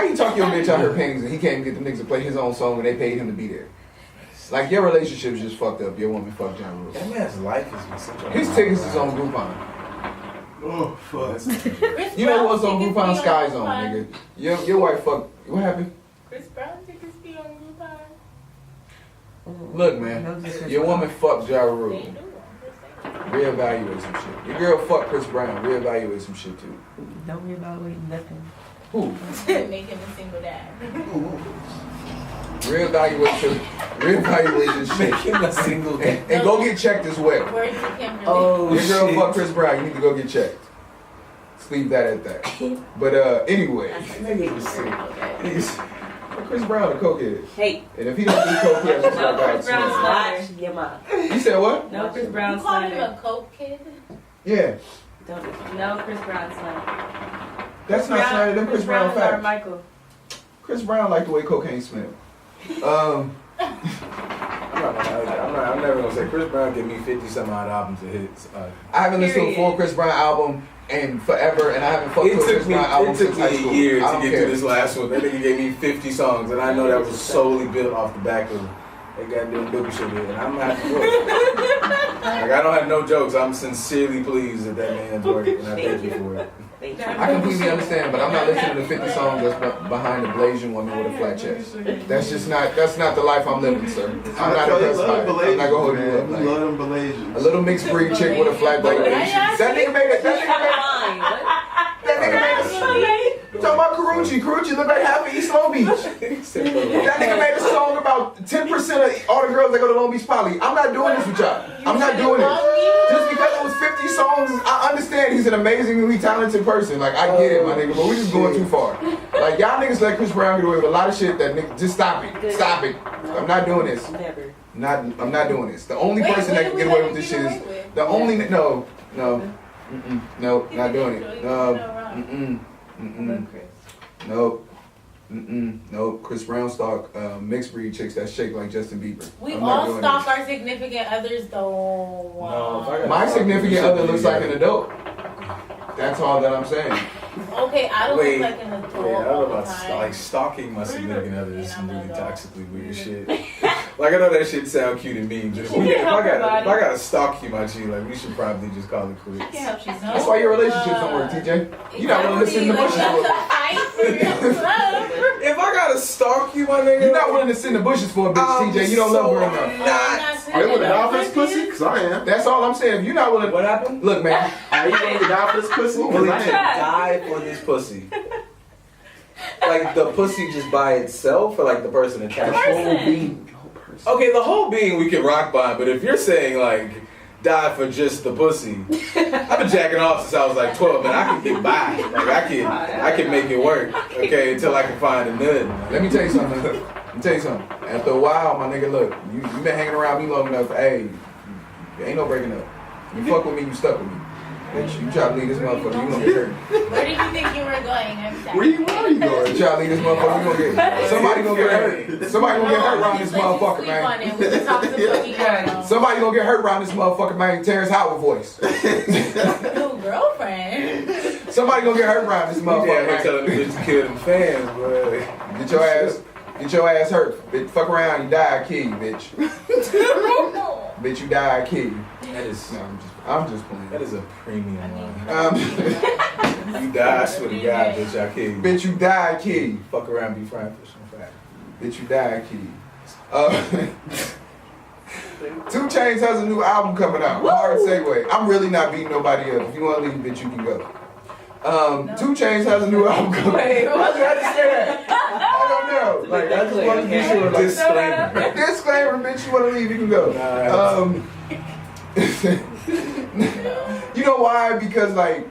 you talk your bitch out her panties and he can't even get the niggas to play his own song when they paid him to be there? Like your relationship's just fucked up. Your woman fucked Ja Rule. That man's life has been such a His tickets is on Groupon. Oh fuck. Chris You know Brown what's on tickets Groupon? be Sky Zone, Groupon. nigga. Your wife fucked. What happened? Chris Brown tickets be on Groupon. Look, man. Your woman fucked Ja They Rule. do. I'm just saying. Reevaluate some shit. Your girl fucked Chris Brown. Reevaluate some shit too. Don't reevaluate nothing. Who? Make him a single dad. Reevaluate your shit. Make him a single guy. And go get checked as well. Words you can really. Oh Your girl shit. fucked Chris Brown. You need to go get checked. Let's leave that at that. But anyway, Niggas was sick. niggas, Chris Brown a cokehead. Hey, And if he don't do coke, he has to No, fuck Chris Brown's out. watch your mouth. You said what? No Chris You Brown call him slander. a coke kid? Yeah. Don't No Chris Brown slander. That's not slander. Them Chris Brown Brown or facts. Michael. Chris Brown like the way cocaine smell. I'm never gonna say Chris Brown give me 50 some odd albums of hits. I haven't listened to a full Period. Chris Brown album in forever, and I haven't fucked with a Chris Brown album It took since me high a school. year I to don't get care. to this last one. That nigga gave me 50 songs, and I know that was solely built off the back of that goddamn Dookie shit. And I'm happy for it. Like I don't have no jokes. I'm sincerely pleased at that man's work, and I thank you for it. Thank you. I completely understand, but I'm not listening to 50 songs that's behind a blazing woman with a flat chest. That's not the life I'm living, sir. I'm not impressed by it. I'm not gonna hold you up. We Like, love them Malaysians. a little mixed breed chick with a flat belly. That nigga made it. That nigga made it. You talking about Karuchi? Karuchi look like half of East Long Beach. That nigga made a song about 10% of all the girls that go to Long Beach Poly. I'm not doing this with y'all. I'm not doing it. Just because it was 50 songs, I understand he's an amazingly talented person. Like, I get it, my nigga, but we just going too far. Like, y'all niggas let Chris Brown get away with a lot of shit that nigga, just stop it. Stop it. I'm not doing this. Never. I'm not doing this. The only person that can get away with this shit is the only, no, not doing it. Nope. Chris Brown stalk mixed breed chicks that shake like Justin Bieber. We I'm not all doing stalk this. our significant others though. No, if I got- My significant other looks like an adult. That's all that I'm saying. Okay, I don't Wait, look like an adult I don't know all the about time. like stalking my significant other is some And I'm really an adult. toxically weird shit. Like I know that shit sound cute and mean, but if, She can't help her if I body. gotta stalk you, my G, like we should probably just call it quits. I can't help she's That's why your relationships don't work, TJ. You not willing to sit in the bushes for it. If I gotta stalk you, my nigga, You're not willing to sit in the bushes for a bitch, TJ. You don't love her enough. Are you gonna die for this pussy? Because I am. That's all I'm saying. If you're not willing, What happened? look, man. Are you gonna die for this pussy? Will Because he I am. die for this pussy? Like the pussy just by itself, or like the person attached? Person. Okay, the whole being we can rock by, but if you're saying like die for just the pussy, I've been jacking off since I was like 12, and I can get by. Like I can make it work. Okay, until I can find a nut. Let me tell you something. After a while, my nigga, look, you been hanging around me long enough. Hey, there ain't no breaking up. You fuck with me, you stuck with me. Bitch, you try to leave this motherfucker, you gonna get hurt. Where did you think you were going? I'm sorry. Where you are you going? You try to leave this motherfucker, you gonna get somebody gonna get hurt. Somebody gonna get hurt around this motherfucker, man. Somebody gonna get hurt around this motherfucker, man. Terrence Howard voice. New girlfriend. Somebody gonna get hurt around this Yeah, motherfucker, they man. telling me to kill them fans, but Get your ass hurt. Bitch, fuck around, you die, I kill you, bitch. Bitch, you die, I kill you. that is No, I'm just playing. that is a premium line. You die, I swear to God, bitch, I kill you. Bitch, you die, I kill you. Fuck around, be frying fish on fire. Bitch, you die, I kill you. 2 Chainz has a new album coming out. Hard segue. I'm really not beating nobody up. If you want to leave, bitch, you can go. 2 Chainz has a new album coming out. Wait, I just had to say that. I don't know. Like, I just wanted to be sure. Like, Disclaimer. disclaimer, bitch, you want to leave, you can go. You know why? Because like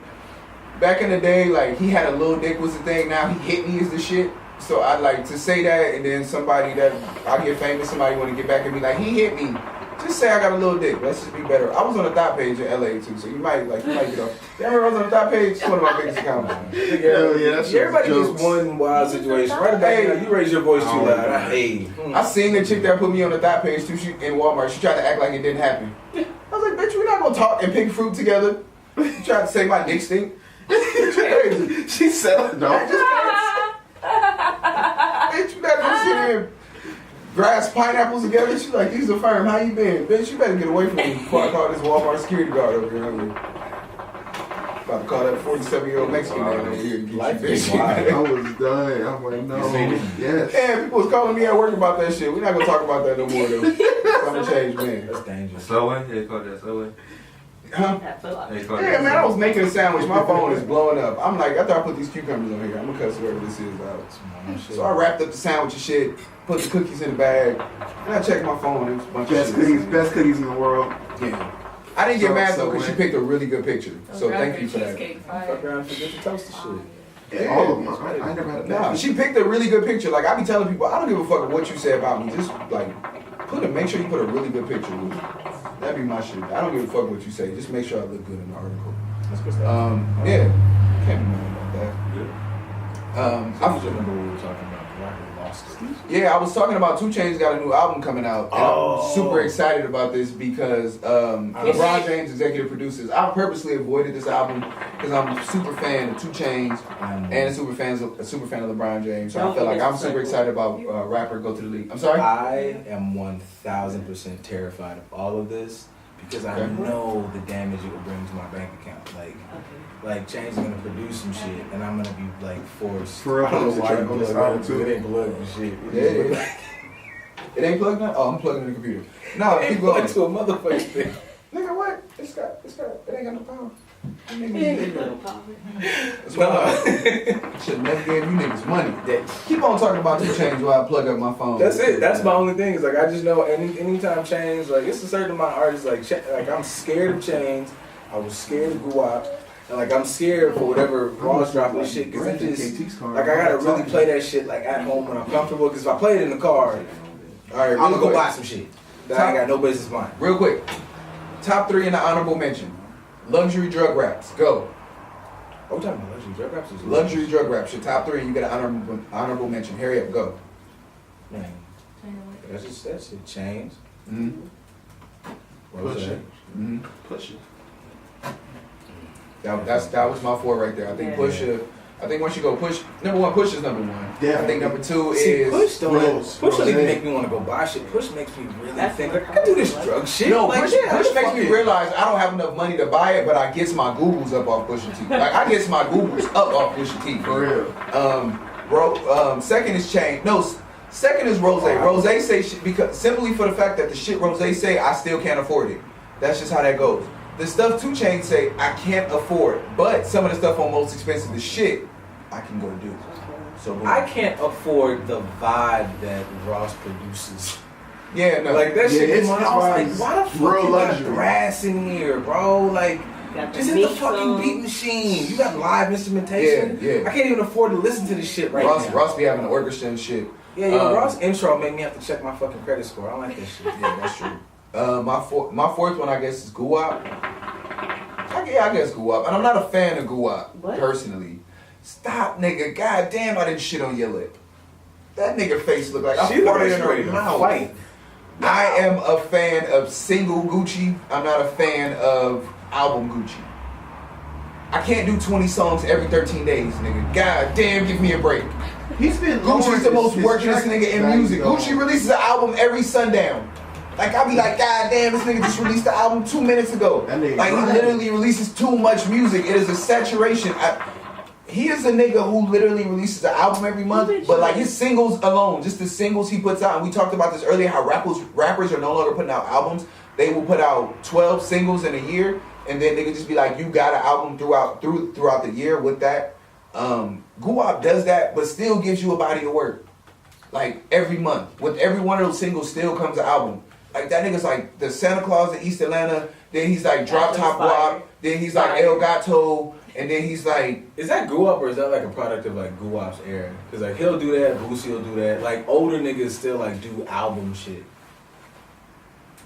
back in the day, like he had a little dick was the thing. Now he hit me is the shit. So I'd like to say that, and then somebody that I get famous, somebody want to get back and be like, he hit me. Just say I got a little dick. Let's just be better. I was on the thought page in LA too, so you might get off. You remember I was on the thought page? It's one of my biggest accounts. Hell yeah, that's Everybody gets one wild situation. Right about you raise your voice too loud. I hate. I seen the chick that put me on the thought page too. She in Walmart. She tried to act like it didn't happen. I was like, bitch, we're not gonna talk and pick fruit together. You tried to say my dick stink. It's crazy. She said no. Bitch, you not gonna sit here and grass pineapples together. She's like, these are firm. How you been? Bitch, you better get away from me before I call this Walmart security guard over here. About to call that 47-year-old Mexican man over here to get you, bitch. I was done. I'm like, no. Yes. Yeah, people was calling me at work about that shit. We're not gonna talk about that no more though. I'm a changed man. That's dangerous. Subway? They call that Subway? Huh? They call Yeah, that man, I was making a sandwich. My phone is blowing up. I'm like, after I put these cucumbers on here, I'm gonna cuss whoever this is out. So I wrapped up the sandwich and shit, put the cookies in the bag, and I checked my phone. It was a bunch of shit. Best cookies in the world. Yeah. I didn't get mad though because So she picked a really good picture. So thank you for that. Fuck around and forget the toaster shit. Yeah. All of them. I never had a Nah, bad she picked a really good picture. Like I be telling people, I don't give a fuck what you say about me. Just like make sure you put a really good picture with it. That'd be my shit. I don't give a fuck what you say. Just make sure I look good in the article. That's good stuff. Yeah. Can't be mad about that. I was remember what we were talking about. I lost it. Yeah, I was talking about 2 Chainz got a new album coming out. And I'm super excited about this because LeBron James executive producers. I purposely avoided this album because I'm a super fan of 2 Chainz and a super fan of LeBron James. So I feel like I'm super excited about rapper go to the league. I'm sorry? I am 1000% terrified of all of this because I know the damage it will bring to my bank account. Like Chainz is gonna produce some shit, and I'm gonna be like forced. For real, I don't know why on this album too. It ain't plugged and shit. It ain't plugged in? Oh, I'm plugging in the computer. No, It keep ain't going. plugged to a motherfucking thing. Nigga, what? It ain't got no power. That's No. why should never gave you niggas money. Keep on talking about 2 Chainz while I plug up my phone. That's it. That's my only thing. Is like I just know anytime Chainz, like it's a certain amount of artists like I'm scared of Chainz. I was scared of Guap. And like I'm scared for whatever Ross dropping this shit because it just like I gotta really play that shit like at home when I'm comfortable because if I play it in the car, all right, I'm gonna go buy some shit that I ain't got no business buying. Real quick, top 3 in the honorable mention. Luxury drug raps. Go. What we talking about? Luxury drug raps? Luxury drug raps. Your top 3 and you get an honorable mention. Hurry up. Go. Man, that shit changed. Mm-hmm. What was that? Mm-hmm. Push it. That was my 4 right there. I think Pusha. I think once you go Push, number 1, Push is number 1. Yeah. I think number 2 See, is Push don't Rose. even make me want to go buy shit. Push makes me really think like I can do this drug shit. No, like, Push makes me realize I don't have enough money to buy it, but I gets my Googles up off Pusha T. Like I gets my Googles up off Pusha T. For real. Second is Chain. No, second is Rose. Rose say shit because simply for the fact that the shit Rose say I still can't afford it. That's just how that goes. The stuff 2 Chainz say I can't afford, but some of the stuff on most expensive the shit I can go do. So I can't afford the vibe that Ross produces. yeah, no, Like that shit. it's I was like, why the fuck real you got luxury. grass in here, bro? Like, just hit the fucking beat machine. You got live instrumentation. Yeah. I can't even afford to listen to this shit right now. Ross be having the orchestra and shit. Yeah, Ross intro made me have to check my fucking credit score. I don't like that shit. Yeah, that's true. My 4th one, I guess, is Guap. I guess Guap. And I'm not a fan of Guap, personally. Stop, nigga. God damn, I didn't shit on your lip. That nigga face look like I farted in her mouth. I am a fan of single Gucci. I'm not a fan of album Gucci. I can't do 20 songs every 13 days, nigga. God damn, give me a break. He's been Gucci's the most workingest nigga in music. Gucci releases an album every sundown. Like I be like, God damn, this nigga just released the album 2 minutes ago. Like he literally releases too much music. It is a saturation. He is a nigga who literally releases an album every month, but like his singles alone, just the singles he puts out, and we talked about this earlier, how rappers are no longer putting out albums. They will put out 12 singles in a year, and then they could just be like, you got an album throughout the year with that. Guap does that, but still gives you a body of work. Like every month. With every one of those singles still comes an album. Like that nigga's like the Santa Claus in East Atlanta then he's like Drop Top Guap, then he's like El Gato, and then he's like. Is that Guap or is that like a product of like Guap's era? Because like he'll do that, Boosie will do that. Like older niggas still like do album shit.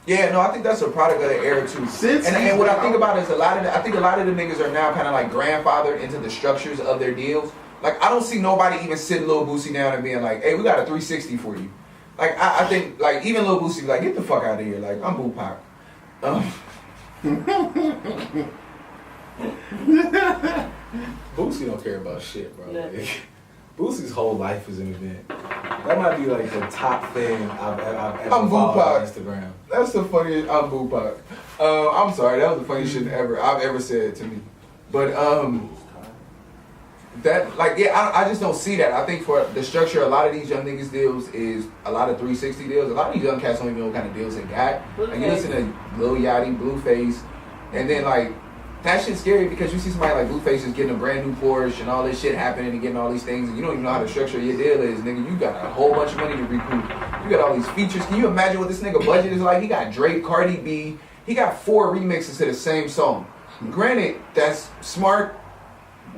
Yeah, no, I think that's a product of the era too. And what I think about is I think a lot of the niggas are now kind of like grandfathered into the structures of their deals. Like I don't see nobody even sitting Lil Boosie down and being like, "Hey, we got a 360 for you." Like I think like even Lil Boosie be like, "Get the fuck out of here!" Like I'm Boo Pac. Boosie don't care about shit, bro. Yeah. Like, Boosie's whole life is an event. That might be like the top thing I've ever I'm followed Boo on Pac. Instagram. That's the funniest. I'm Boo Pac. I'm sorry, that was the funniest shit I've ever said to me. But that like yeah, I just don't see that. I think for the structure, a lot of these young niggas deals is a lot of 360 deals. A lot of these young cats don't even know what kind of deals they got. Like you listen to Lil Yachty, Blueface, and then like that shit's scary because you see somebody like Blueface is getting a brand new Porsche and all this shit happening and getting all these things and you don't even know how the structure of your deal is, nigga. You got a whole bunch of money to recoup. You got all these features. Can you imagine what this nigga budget is like? He got Drake, Cardi B. He got 4 remixes to the same song. Granted, that's smart.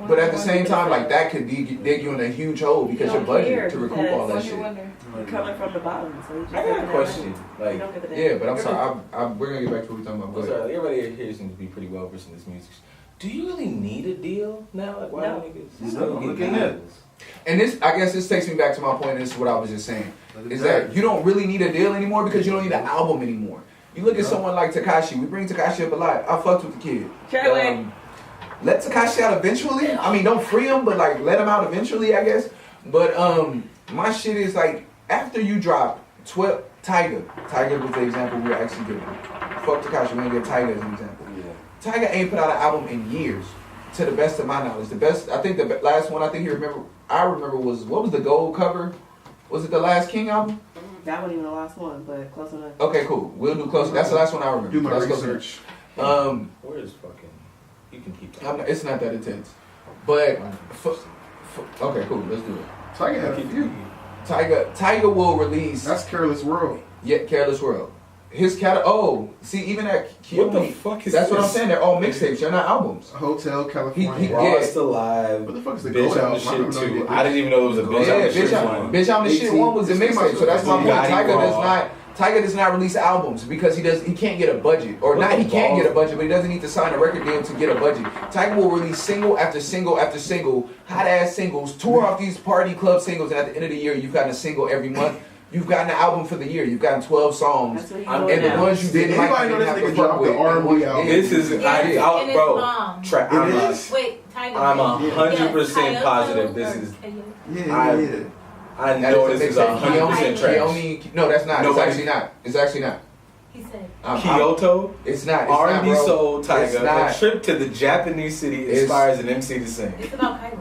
But at the same time, like that could dig you in a huge hole because your budget to recoup all that shit. You're coming from the bottom, so you just I got a question. Like, Yeah, but I'm sorry. We're gonna get back to what we're talking about. I'm sorry, everybody here seems to be pretty well versed in this music. Do you really need a deal now? Like, why niggas still get deals? And this, I guess, this takes me back to my point. And this is what I was just saying: is that you don't really need a deal anymore because you don't need an album anymore. You look at someone like Tekashi. We bring Tekashi up a lot. I fucked with the kid. Let Tekashi out eventually. I mean, don't free him, but like let him out eventually, I guess. But my shit is like after you drop 12 Tyga was the example we were actually giving. Fuck Tekashi, we're gonna give Tyga as an example. Yeah. Tyga ain't put out an album in years, to the best of my knowledge. The best, I think the last one I remember was what was the gold cover? Was it the Last King album? That wasn't even the last one, but close enough. Okay, cool. We'll do close. That's the last one I remember. Do my That's research. Where is fucking? You can keep that. It's not that intense. But okay, cool. Let's do it. Tyga had a few. Tyga will release. That's Careless World. Yeah, Careless World. His see, even at What the fuck is that's this? what I'm saying. They're all mixtapes. They're not albums. Hotel California. Lost Alive. What the fuck is the Bitch gold on the album? shit too. I didn't even know it was a bitch on the shit one. Bitch on the shit one was a mixtape. So that's my point. Tyga does not release albums because he can't get a budget. Or not he can't get a budget, but he doesn't need to sign a record deal to get a budget. Tyga will release single after single after single, hot ass singles, tour off these party club singles, and at the end of the year you've gotten a single every month. You've gotten an album for the year. You've gotten 12 songs. And the ones you didn't like, you didn't have to fuck with. The R&B album. This is, Wait, I'm 100% positive this is. Yeah. I know this is 100% trash. No, that's not. It's actually not. It's actually not. He said. Kyoto. It's not. R&B Soul It's Tyga. not. A trip to the Japanese city inspires an MC to sing. It's about Kylie.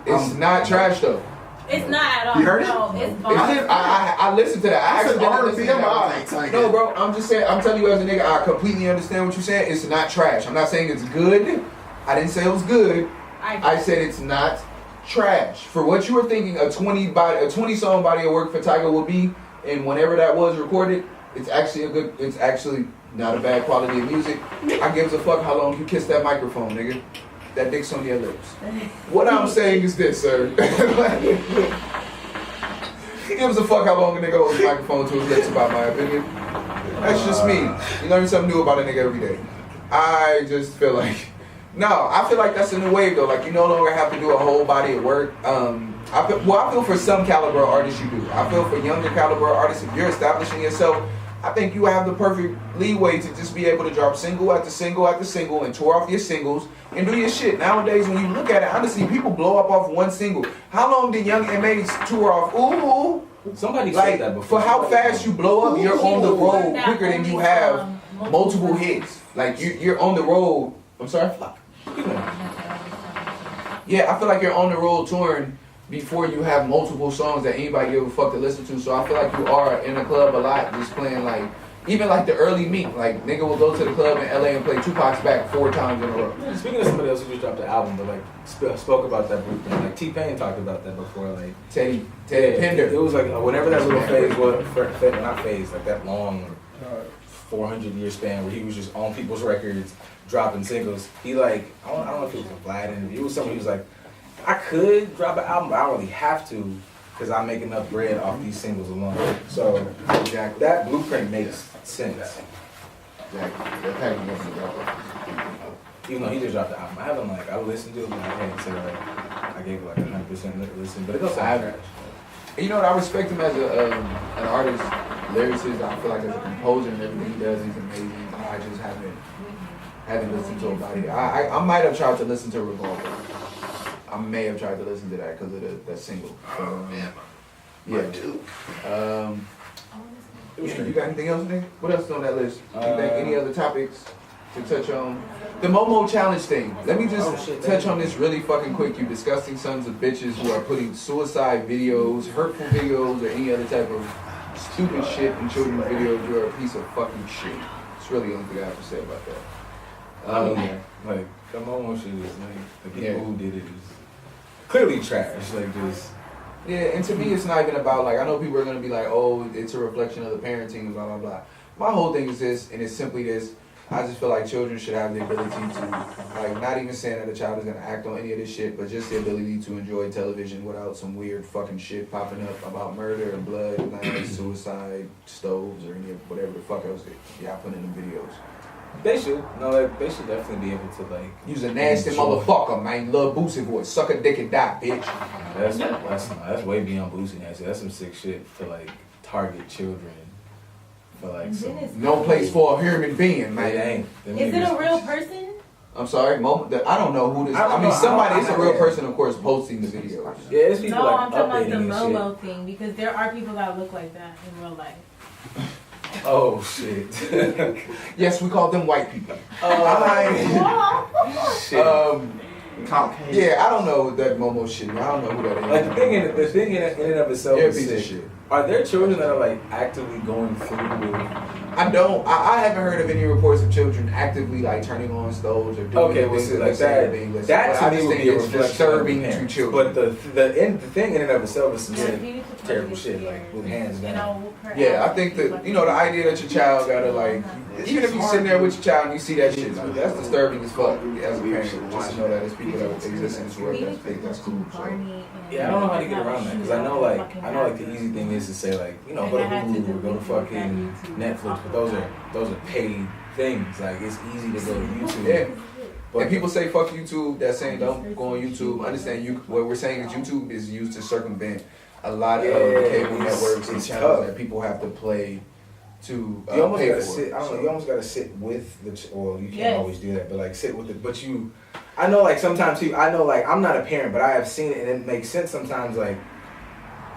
It's not trash though. It's not at all. You heard it? No, it's It's bomb. just, I listened to that. I actually didn't listen to that. Tyga. No, bro. I'm just saying. I'm telling you as a nigga. I completely understand what you're saying. It's not trash. I'm not saying it's good. I didn't say it was good. I said it's not trash. For what you were thinking, a 20 song body of work for Tyga will be, and whenever that was recorded, it's actually not a bad quality of music. I gives a fuck how long you kiss that microphone, nigga. That dick's on your lips. What I'm saying is this, sir. He gives a fuck how long a nigga holds the microphone to his lips about my opinion. That's just me. You learn something new about a nigga every day. I just feel like, I feel like that's a new wave though. Like you no longer have to do a whole body of work. I feel for some caliber artists you do. I feel for younger caliber artists, if you're establishing yourself, I think you have the perfect leeway to just be able to drop single after single after single and tour off your singles and do your shit. Nowadays, when you look at it, honestly, people blow up off one single. How long did Young M.A. tour off? Ooh. Somebody Like, said that before. for how fast you blow up, you're on the road quicker than you have multiple hits. Like, you're on the road. I'm sorry? Yeah, I feel like you're on the road touring before you have multiple songs that anybody give a fuck to listen to. So I feel like you are in the club a lot, just playing like, even like the early Meek, like nigga will go to the club in LA and play Tupac's Back 4 times in a row. Speaking of somebody else who just dropped an album, but like spoke about that briefly, like T-Pain talked about that before, like Teddy Pender. It was like whenever that little phase was, not phase, like that long 400-year span where he was just on people's records, dropping singles. He like, I don't know if it was a Vlad interview. It was something he was like, I could drop an album, but I don't really have to because I make enough bread off these singles alone. So that blueprint makes sense. Exactly. That package wasn't dropped. Even though he just dropped the album, I haven't like, I listened to it, but I can't say like, I gave it like 100% listen, but it don't sound trash. And you know what, I respect him as an artist, lyricist. I feel like as a composer and everything he does, he's amazing. I just haven't listened to it. I might have tried to listen to Revolver. I may have tried to listen to that because of that single. Yeah. You got anything else, Nick? What else is on that list? You think any other topics to touch on? The Momo challenge thing. Let me just touch on this really fucking quick. You disgusting sons of bitches who are putting suicide videos, hurtful videos, or any other type of stupid shit in children's videos. You're a piece of fucking shit. It's really the only thing I have to say about that. Like the Momo shit is like the people who did it is clearly trash. Like just. Yeah, and to me, it's not even about, like, I know people are going to be like, oh, it's a reflection of the parenting, blah, blah, blah. My whole thing is this, and it's simply this. I just feel like children should have the ability to, like, not even saying that a child is going to act on any of this shit, but just the ability to enjoy television without some weird fucking shit popping up about murder and blood, knives, suicide, stoves, or any of whatever the fuck else y'all put in the videos. They should. No, like, they should definitely be able to, like... You's a nasty motherfucker, man. Love Boosie voice. Suck a dick and die, bitch. That's way beyond Boosie nasty. That's some sick shit to, like, target children for, like, some... No place for a human being, man. It ain't. Is it a real person? I'm sorry, I don't know who this... I mean, somebody, it's a real person, of course, posting the videos. Yeah, it's people, no, like, I'm talking updating about the and Momo thing, because there are people that look like that in real life. Oh, shit. Yes, we call them white people. Shit. Yeah, I don't know that Momo shit. I don't know who that is. Like, the thing in and of itself You're a is piece of sick. shit. Are there children that are, like, actively going through with... I haven't heard of any reports of children actively, like, turning on stoves or doing things like that. That to me would be a reflection disturbing of to children. But the thing in and of itself is some terrible shit, like, with hands down. Yeah, I think that, you know, the idea that your child gotta, like, even if you're sitting there with your child and you see that shit, like, that's disturbing as fuck as a parent. Just to know that there's people that exist in this world that think that's cool. So. Yeah, I don't know how to get around that, because I know like the easy thing is to say, like, you know, go to Hulu or go to fucking Netflix, but those are paid things. Like, it's easy to go to YouTube. Yeah. But and people say fuck YouTube, that's saying don't go on YouTube. Understand what we're saying is YouTube is used to circumvent a lot of the cable networks and channels that people have to play to you almost pay gotta for. sit. I don't know. You almost gotta sit with the. Well, you can't always do that, but like sit with it. But you, I know like sometimes too. I know like I'm not a parent, but I have seen it, and it makes sense sometimes. Like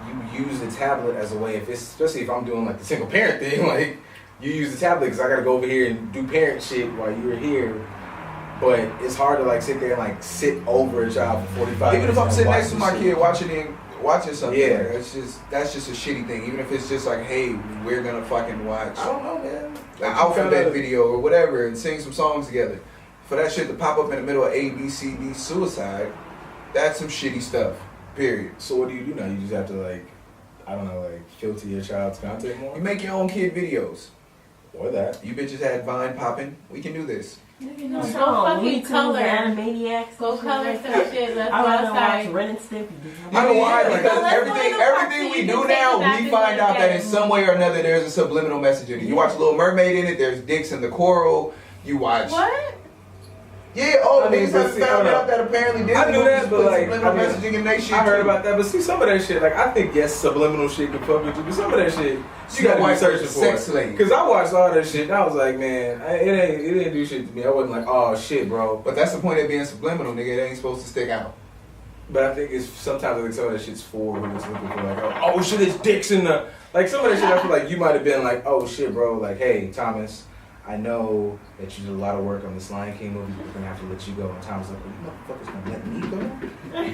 you use the tablet as a way, especially if I'm doing like the single parent thing, like you use the tablet because I gotta go over here and do parent shit while you're here. But it's hard to like sit there and like sit over a child for 45 minutes. Even if I'm sitting next to my kid watching something, yeah, that's just a shitty thing. Even if it's just like, hey, we're gonna fucking watch. I don't know, man. An alphabet video or whatever and sing some songs together. For that shit to pop up in the middle of A, B, C, D, suicide, that's some shitty stuff. Period. So what do you do now? You just have to like, I don't know, like filter your child's content more? You make your own kid videos. Or that. You bitches had Vine popping. We can do this. Go fucking color. Animaniacs. Go color some shit. Let's go I rather outside. watch Ren and Stimpy. I know why, because let's everything we do now, we find out that in some way or another there's a subliminal message in it. You watch Little Mermaid in it, there's dicks in the coral. You watch. What? Yeah, I mean, niggas have found out that apparently Disney I knew that, but like, subliminal messaging in they shit. I heard too. about that, but see, some of that shit, like, I think yes, subliminal shit can fuck with you, but some of that shit, you gotta be searching for sex it. slave. Because I watched all that shit, and I was like, man, it didn't do shit to me. I wasn't like, oh shit, bro. But that's the point of being subliminal, nigga. It ain't supposed to stick out. But I think it's sometimes like some of that shit's for when it's looking for like, oh shit, there's dicks in the like some of that shit. I feel like you might have been like, oh shit, bro, like, hey, Thomas, I know that you did a lot of work on this Lion King movie. We're gonna have to let you go. And Thomas like, well, you motherfuckers gonna let me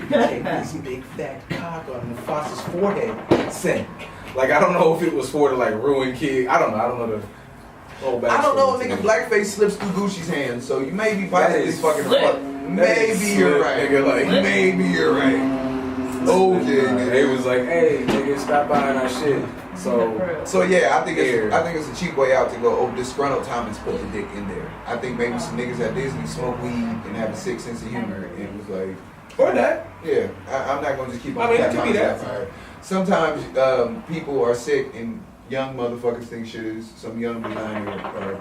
go? Take this big fat cock on Mufasa's forehead. Sing. Like, I don't know if it was for to like ruin kids. I don't know the whole backstory. I don't know, nigga. Blackface slips through Gucci's hands, so you may be possibly fucking fuck. Maybe you're right. Nigga, like, maybe you're right. Okay, nigga. They was like, hey, nigga, stop buying our shit. So yeah, I think it's a cheap way out to go. Oh, disgruntled Thomas put the dick in there. I think maybe some niggas at Disney smoke weed and have a sick sense of humor and was like, or that. yeah, I'm not gonna just keep on. I mean, it patting could be myself that. on it. Sometimes people are sick and young motherfuckers think shit is some young designer or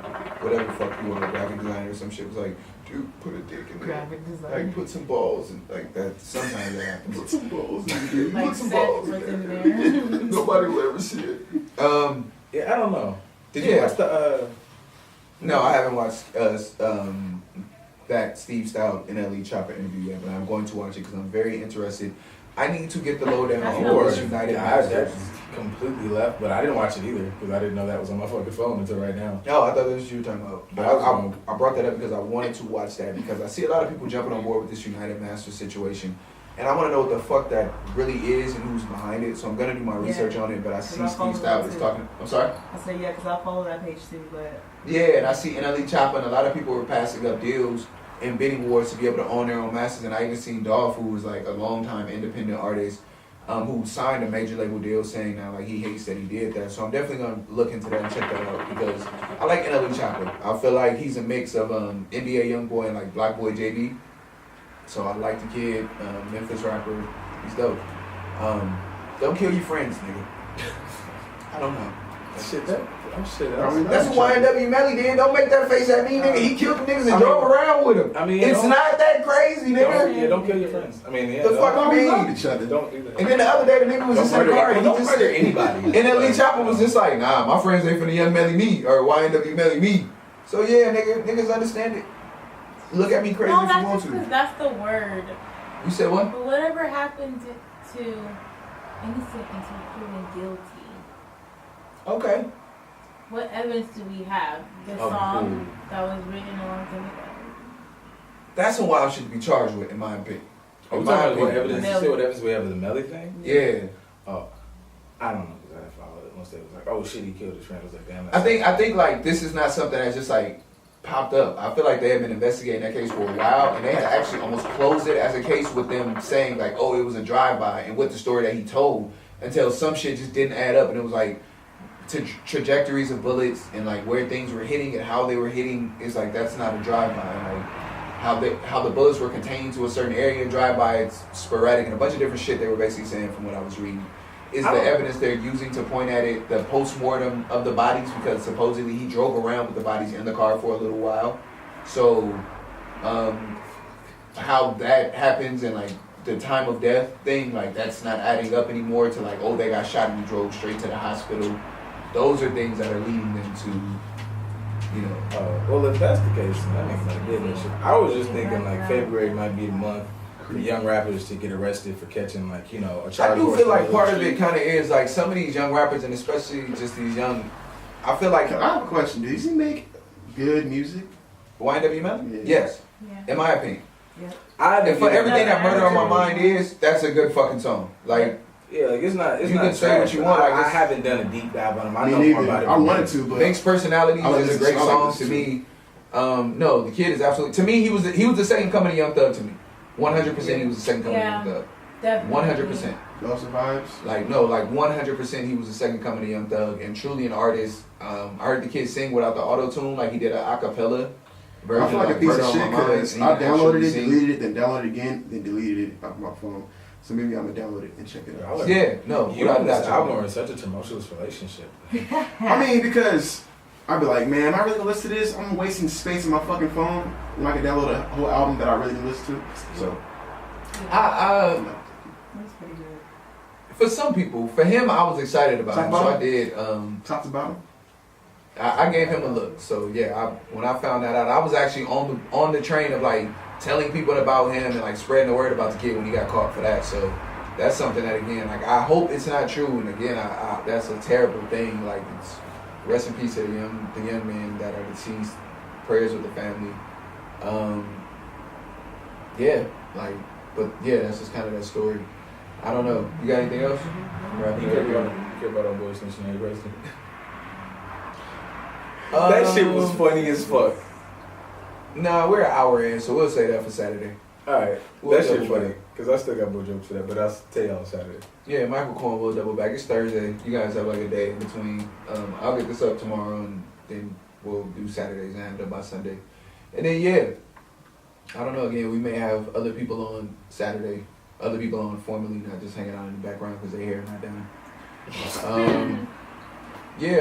whatever the fuck you want, a graphic designer or some shit was like, dude, put a dick in there. Graphic design. Like put some balls and like that. Sometimes that happens. Put some balls in there. Like Put some sex balls was in in there. there. Nobody will ever see it. Yeah, I don't know. Did you Yeah. watch the? No, I haven't watched that Steve Stout NLE Chopper interview yet, but I'm going to watch it because I'm very interested. I need to get the lowdown That's on not this good. United That's Masters. completely left, but I didn't watch it either because I didn't know that was on my fucking phone until right now. No, I thought that was what you were talking about. But I was I brought that up because I wanted to watch that because I see a lot of people jumping on board with this United Masters situation. And I want to know what the fuck that really is and who's behind it. So I'm going to do my research on it, but I see I Steve follow Stout that is too. talking. I'm sorry? I said, yeah, because I follow that page too, but Yeah, and I see NLE Chopper and a lot of people were passing up deals in bidding wars to be able to own their own masters. And I even seen Dolph, who was like a long-time independent artist, who signed a major label deal saying now like he hates that he did that. So I'm definitely gonna look into that and check that out because I like NLE Chopper. I feel like he's a mix of NBA YoungBoy and like Black Boy JB. So I like the kid, Memphis rapper. He's dope. Don't kill your friends, nigga. I don't know. That's what YNW Melly did. Don't make that face at me, nigga. He killed the niggas and drove around with him. I mean, it's not that crazy, nigga. Don't kill your friends. I mean, yeah. The fuck I mean? each other. Don't do that. And then the other day, the nigga was just in the car and he Don't just murder said, anybody. and then Lee Chopper was just like, nah, my friends ain't finna Young Melly me or YNW Melly me. So yeah, niggas understand it. Look at me crazy No, if you that's want just to. because that's the word. You said what? But whatever happened to innocent until proven guilty? Okay. What evidence do we have? The Of song who? that was written a long time ago. That's who I should be charged with, in my opinion. Are we In talking my about what opinion. evidence? You say what evidence we have of the Melly thing? Yeah. Oh, I don't know because I didn't follow it. Once they was like, oh shit, he killed his friend. I was like, damn. I think like this is not something that's just like popped up. I feel like they have been investigating that case for a while, and they had actually almost closed it as a case with them saying like, oh, it was a drive-by, and with the story that he told, until some shit just didn't add up, and it was like trajectories of bullets and like where things were hitting and how they were hitting is like that's not a drive-by. And, like how the bullets were contained to a certain area, drive-by, it's sporadic, and a bunch of different shit they were basically saying from what I was reading. Is the evidence they're using to point at it the post-mortem of the bodies, because supposedly he drove around with the bodies in the car for a little while. So how that happens and like the time of death thing, like that's not adding up anymore to like, oh, they got shot and drove straight to the hospital. Those are things that are leading them to, you know. Well, if that's the case, then that makes like did that shit. I was just thinking like February might be the month for young rappers to get arrested for catching like, you know, a charge. I do horse feel like or part of whatever. it kind of is like some of these young rappers and especially just these young, I feel like I have a question. Does he make good music? YNW Melly? Yeah. Yes, Yeah. in my opinion. And For everything that Murder on My Mind is, that's a good fucking song. Like, yeah, like it's not. It's You not can say what trash, you but want, like, I it's- haven't done a deep dive on him. I Me know more neither. about it. I wanted to, but Link's Personality I like is a this- great I like song this to too. me. No, the kid is absolutely, to me, he was the second coming of Young Thug to me. 100% he was the second coming Yeah. of Young Thug. Definitely. 100%. Those are vibes. Like, no, like 100% he was the second coming of Young Thug and truly an artist. I heard the kid sing without the auto-tune, like he did an acapella version. I feel like a piece Murder of on shit My Mind, because and he I can actually downloaded it, sing. deleted it, then downloaded it again, then deleted it off my phone. So maybe I'm gonna download it and check it out. Yeah, no. You without and a this doubt. album are in such a tumultuous relationship. I mean, because I'd be like, man, I really gonna listen to this? I'm wasting space on my fucking phone when I can download a whole album that I really can listen to. So, I that's pretty good. for some people, for him, I was excited about Top him, so I bottom? did. top to bottom. I gave him a look. So yeah, when I found that out, I was actually on the train of like telling people about him and like spreading the word about the kid when he got caught for that. So that's something that again, like I hope it's not true. And again, I that's a terrible thing. Like it's rest in peace to the young men that are deceased. Prayers with the family. Yeah, like, but yeah, that's just kind of that story. I don't know. You got anything else? I'm wrapping You it care up. about our boy Cincinnati president? That shit was funny as fuck. Nah, we're an hour in, so we'll say that for Saturday. Alright, We'll that shit double funny. back. Cause I still got more jokes for that, but I'll tell y'all on Saturday. Yeah, Michael Corn will double back. It's Thursday. You guys have like a day in between. I'll get this up tomorrow, and then we'll do Saturdays and have it up by Sunday. And then I don't know. Again, we may have other people on Saturday. Other people on formally, not just hanging out in the background because their hair not done.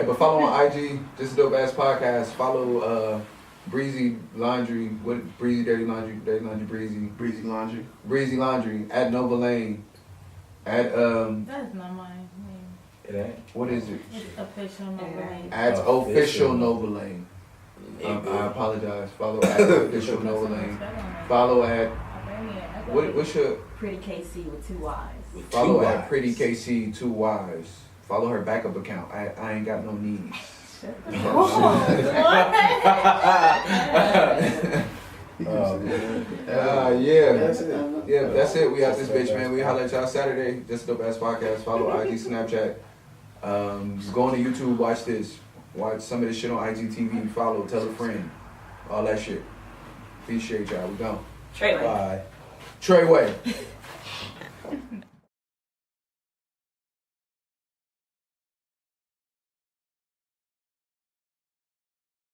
But follow on IG, Just a Dope Ass Podcast. Follow Breezy Laundry, Breezy Dirty Laundry Breezy. Breezy Laundry at Nova Lane. At That's not my name. It ain't. what is it? It's official Nova Lane. At Official Nova Lane. I apologize. Follow at Official Nova Lane. Follow at what's your Pretty KC with 2 Y's. follow at Pretty KC 2 Ys. Follow her backup account. I ain't got no needs. That's it. Yeah, that's it. We out this bitch, man. We holla at y'all Saturday. Just a Dope Ass Podcast. Follow IG, Snapchat. Go on to YouTube. Watch this. Watch some of this shit on IGTV. Follow. Tell a friend. All that shit. Appreciate y'all. We gone. Straight Bye. Treyway.